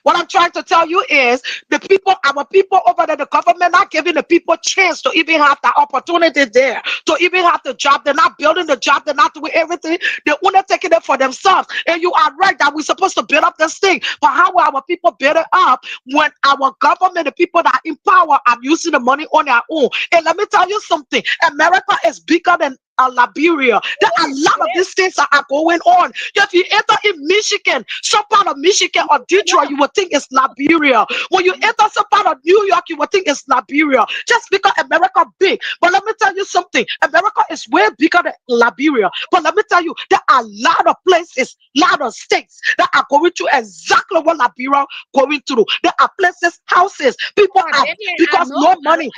the people, our people over there, the government not giving the people chance to even have the opportunity there, to even have the job. They're not building the job. They're not doing everything. They're only taking it for themselves. And you are right that we're supposed to build up this thing. But how will our people build it up when our government, the people that are in power, are using the money on their own? And let me tell you something. America is bigger than Liberia. There are a lot of these things that are going on. If you enter in Michigan, some part of Michigan or Detroit, you would think it's Liberia. When you enter some part of New York, you would think it's Liberia. Just because America big. But let me tell you something. America is way bigger than Liberia. But let me tell you, there are a lot of places, lot of states that are going through exactly what Liberia going through. There are places, houses, people are because no money.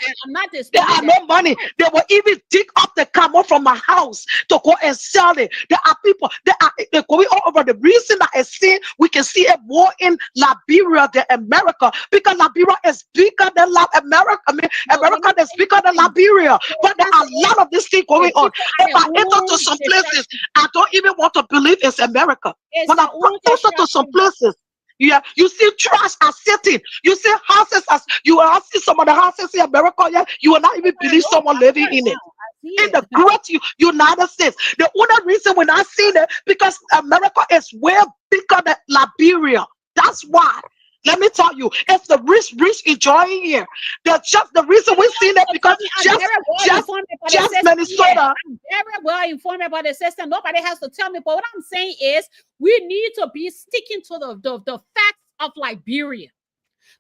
There are no money. They will even dig up the camel from my house to go and sell it. There are people they're going all over. The reason that I say we can see it more in Liberia than America, because Liberia is bigger than America. I mean, America is bigger than Liberia. But there are a lot of this thing going on. If I enter to some places, I don't even want to believe it's America. When I enter to some places, yeah, you see trash are sitting. You see houses as you will see some of the houses in America. Yeah, you will not even believe someone living in it. In the great United States, the only reason we're not seeing it because America is way bigger than Liberia. That's why. Let me tell you, if the rich enjoying here, that's just the reason we're seeing it because just Minnesota. I'm very well informed about the system. Nobody has to tell me. But what I'm saying is, we need to be sticking to the facts of Liberia.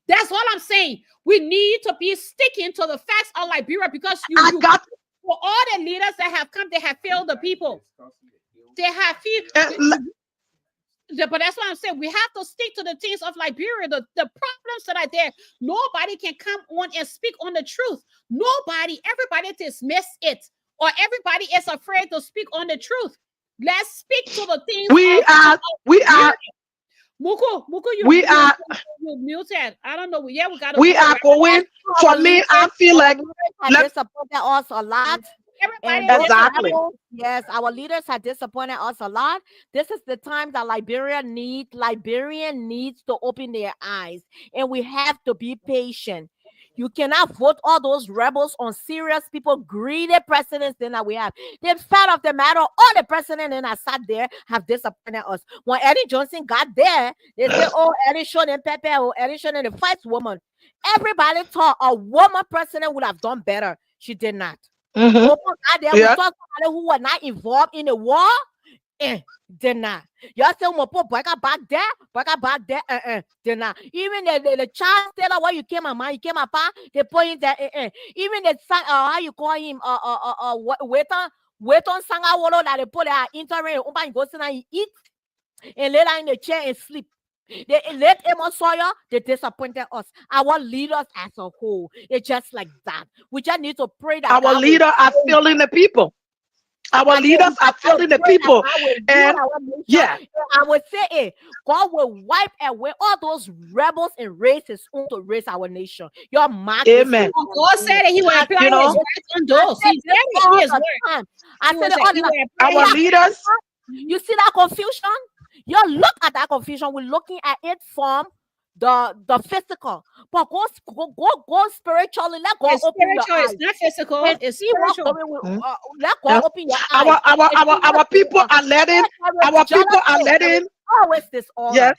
That's all I'm saying. We need to be sticking to the facts of Liberia because for all the leaders that have come, they have failed the people. They have failed. But that's what I'm saying. We have to stick to the things of Liberia, the problems that are there. Nobody can come on and speak on the truth. Everybody dismiss it, or everybody is afraid to speak on the truth. Let's speak to the things. We are. Muku, you muted. I don't know. Yeah, we are going. For me, I feel like disappointed us a lot. Exactly. Yes, our leaders have disappointed us a lot. This is the time that Liberian needs to open their eyes, and we have to be patient. You cannot vote all those rebels on serious people, greedy presidents that we have. They fed off the matter. All the presidents that sat there have disappointed us. When Eddie Johnson got there, they said, "Oh, Eddie showed them Pepe, oh, Eddie showed them the first woman." Everybody thought a woman president would have done better. She did not. We thought somebody who was not involved in the war. Did not. Y'all say back there, did not. Even the child teller where you came you came up, they point that even the how you call him wait on Sangawolo that they put their interim and go sit and eat and lay down in the chair and sleep. They let Amos Sawyer, they disappointed us. Our leaders as a whole, it's just like that. We just need to pray that our leaders are failing the people. Our leaders are failing the people. And yeah, I would say God will wipe away all those rebels and racists to raise our nation. Your mark. Amen. God said that He will apply His words on those. He said it. I said our leaders. You see that confusion? You look at that confusion. We're looking at it from the physical, but go spiritually. Let God open your eyes. It's not physical. It's spiritual. Let God open your eyes. Our people are letting. Our people are letting. Always this order. Yes.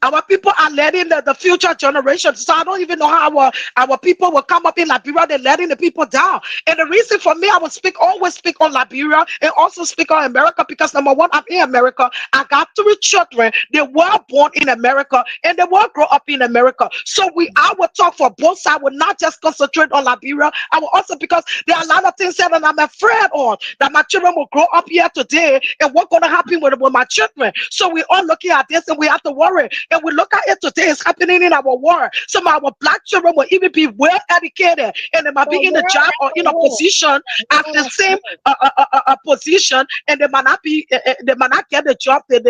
Our people are letting the future generation. So I don't even know how our people will come up in Liberia. They're letting the people down. And the reason for me, I will always speak on Liberia and also speak on America because number one, I'm in America. I got 3 children. They were born in America and they will grow up in America. So I will talk for both sides. I will not just concentrate on Liberia. I will also, because there are a lot of things that I'm afraid on, that my children will grow up here today and what's going to happen with my children. So we are looking at this and we have to worry. And we look at it today, it's happening in our world. Some of our black children will even be well educated and they might be in a job or in a position at the same position, and they might not be, they might not get the job they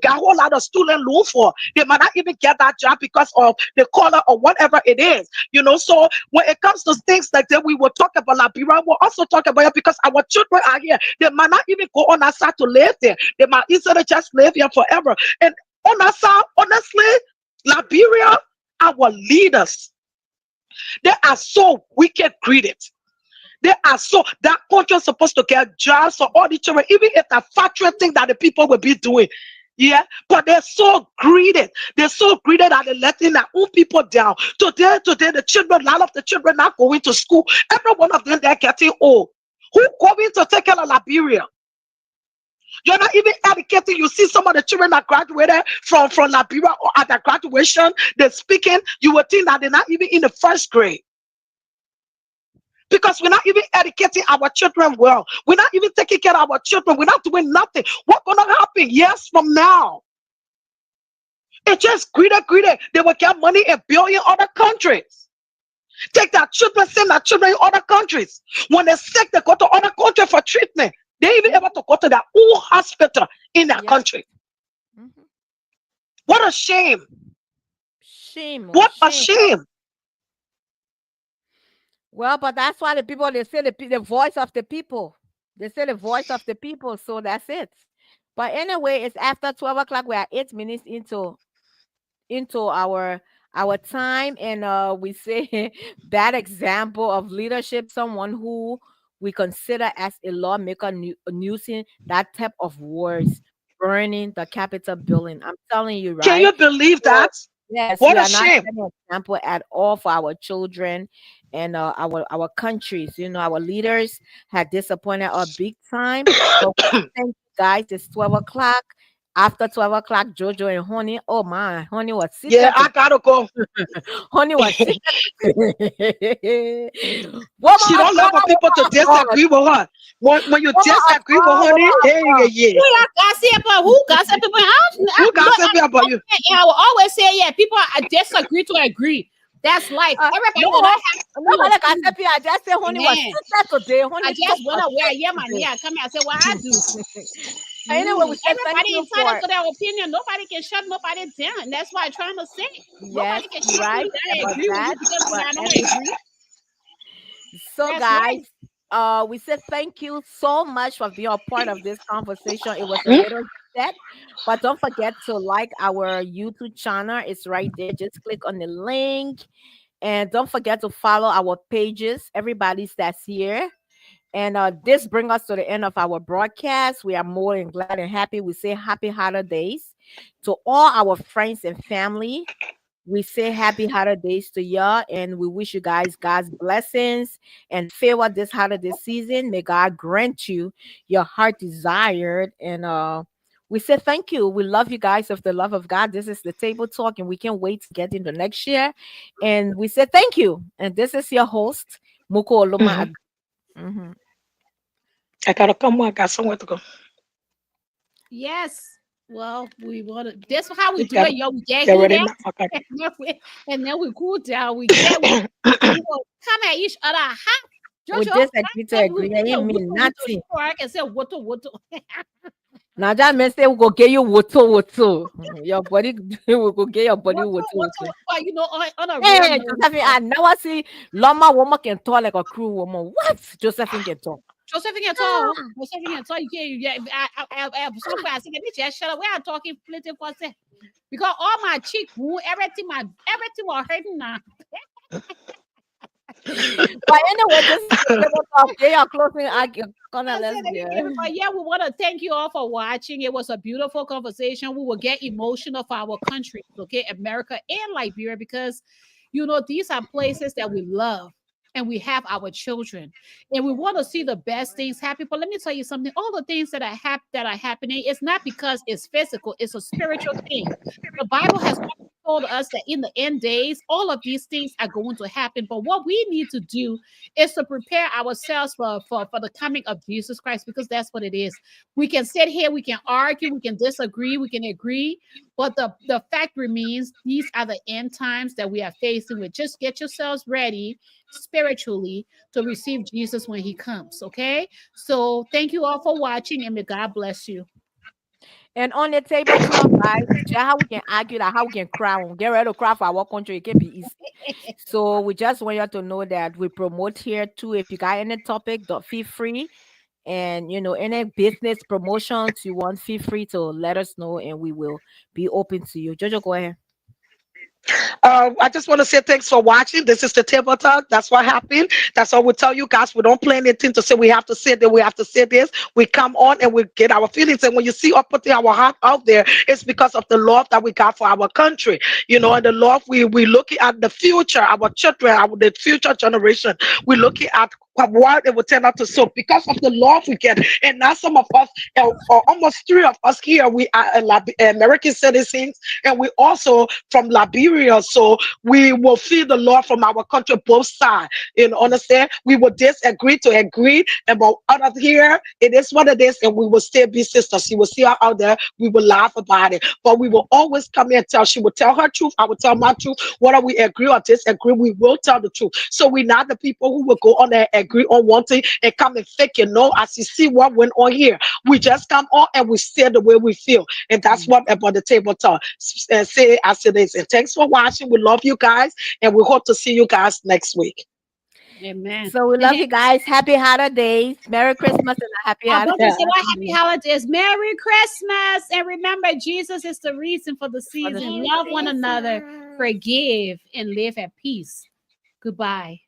got a whole lot of student loan for. They might not even get that job because of the color or whatever it is. So when it comes to things like that, we will talk about Liberia. We'll also talk about it because our children are here. They might not even go on that side to live there. They might easily just live here forever. And on that side, honestly, Liberia, our leaders, they are so wicked greedy. They are that country is supposed to get jobs for all the children, even if the factory thing that the people will be doing. Yeah, but they're so greedy. They're so greedy that they're letting their own people down. Today, the children, a lot of the children are going to school. Every one of them, they're getting old. Who going to take care of Liberia? You're not even educated. You see some of the children that graduated from Liberia or at their graduation, they're speaking. You would think that they're not even in the first grade. Because we're not even educating our children well. We're not even taking care of our children. We're not doing nothing. What's going to happen years from now? It's just greedy. They will get money and build in other countries. Take their children, send their children in other countries. When they're sick, they go to other countries for treatment. They even able to go to their own hospital in their country. What a shame. What a shame. Well, but that's why the people, they say the voice of the people. They say the voice of the people, so that's it. But anyway, it's after 12 o'clock. We are 8 minutes into our time, and we say that example of leadership, someone who we consider as a lawmaker using that type of words, burning the Capitol building. I'm telling you, right? Can you believe that? Yes, what we a are not shame. setting an example at all for our children and our countries. Our leaders had disappointed us big time. So thank you guys. It's 12 o'clock. After 12 o'clock, Jojo and Honey. Oh my, Honey was sick. Yeah, I gotta go. Honey was sick. She don't like for people to disagree with her. When you disagree with Honey, yeah. Who gossip about my house? Who gossip about you? I will always say, yeah, people disagree to agree. That's life. Everybody nobody can say I just say Honey was sick today. Honey I just went away. Yeah, man. Yeah, come here. I said, what I do. Anyway, we said everybody entitled to their opinion. Nobody can shut nobody down. That's why I'm trying to say. Nobody can shut right me down. Agree with you because I don't agree. So, that's guys, we said thank you so much for being a part of this conversation. It was a little set, but don't forget to like our YouTube channel. It's right there. Just click on the link, and don't forget to follow our pages. Everybody's that's here. And this brings us to the end of our broadcast. We are more than glad and happy. We say happy holidays to all our friends and family. We say happy holidays to y'all, and we wish you guys God's blessings and favor this holiday season. May God grant you your heart desired. And we say thank you. We love you guys with the love of God. This is the Table Talk, and we can't wait to get into next year. And we say thank you. And this is your host, Muko Oloma. I gotta come. I got somewhere to go. Yes. Well, we want to. That's how we do it, yo. We get here, and then we cool down. We come at each other. We disagree to agree. I mean nothing. I can say woto. Now that means they will go get you woto. Your body will go get your body woto. You know, on a hey, Josephine, I never see Loma woman can talk like a crew woman. What? Josephine can talk. Josephine can talk. Josephine can talk. You can't. I said, just shut up. We are talking plenty for a second. Because all my cheek wound, everything was hurting now. But anyway, this is they are Connor, let's go. Everybody, yeah, we want to thank you all for watching. It was a beautiful conversation. We will get emotional for our country, okay, America and Liberia, because these are places that we love. And we have our children, and we want to see the best things happen. But let me tell you something: all the things that are happening, it's not because it's physical; it's a spiritual thing. The Bible has told us that in the end days, all of these things are going to happen. But what we need to do is to prepare ourselves for the coming of Jesus Christ, because that's what it is. We can sit here, we can argue, we can disagree, we can agree, but the fact remains, these are the end times that we are facing with. Just get yourselves ready spiritually to receive Jesus when he comes. Okay, so thank you all for watching, and may God bless you. And on the table talk, guys, just how we can argue that, how we can cry. When we get ready to cry for our country, it can be easy. So we just want you to know that we promote here too. If you got any topic, don't feel free. And any business promotions you want, feel free to let us know, and we will be open to you. Jojo, go ahead. I just want to say thanks for watching. This is the table talk. That's what happened. That's all we tell you guys. We don't play anything to say we have to say that, we have to say this. We come on and we get our feelings. And when you see us putting our heart out there, it's because of the love that we got for our country. And the love we looking at the future, our children, the future generation. We're looking at what it will turn out to so because of the love we get. And now some of us, or almost three of us here, we are American citizens, and we also from Liberia. So we will feel the love from our country, both sides. Understand? We will disagree to agree, about others here, it is what it is, and we will still be sisters. You will see her out there, we will laugh about it, but we will always come here and tell. She will tell her truth, I will tell my truth. Whether we agree or disagree, we will tell the truth. So we're not the people who will go on there and agree on one thing and come and fake as you see what went on here. We just come on and we say the way we feel, and that's what about the table talk. Say as it is. And thanks for watching. We love you guys, and we hope to see you guys next week. Amen. So we love you guys. Happy holidays. Merry Christmas and a happy I'm about to holidays. say, well, happy holidays. Merry Christmas. And remember, Jesus is the reason for the season. Love one another, forgive, and live at peace. Goodbye.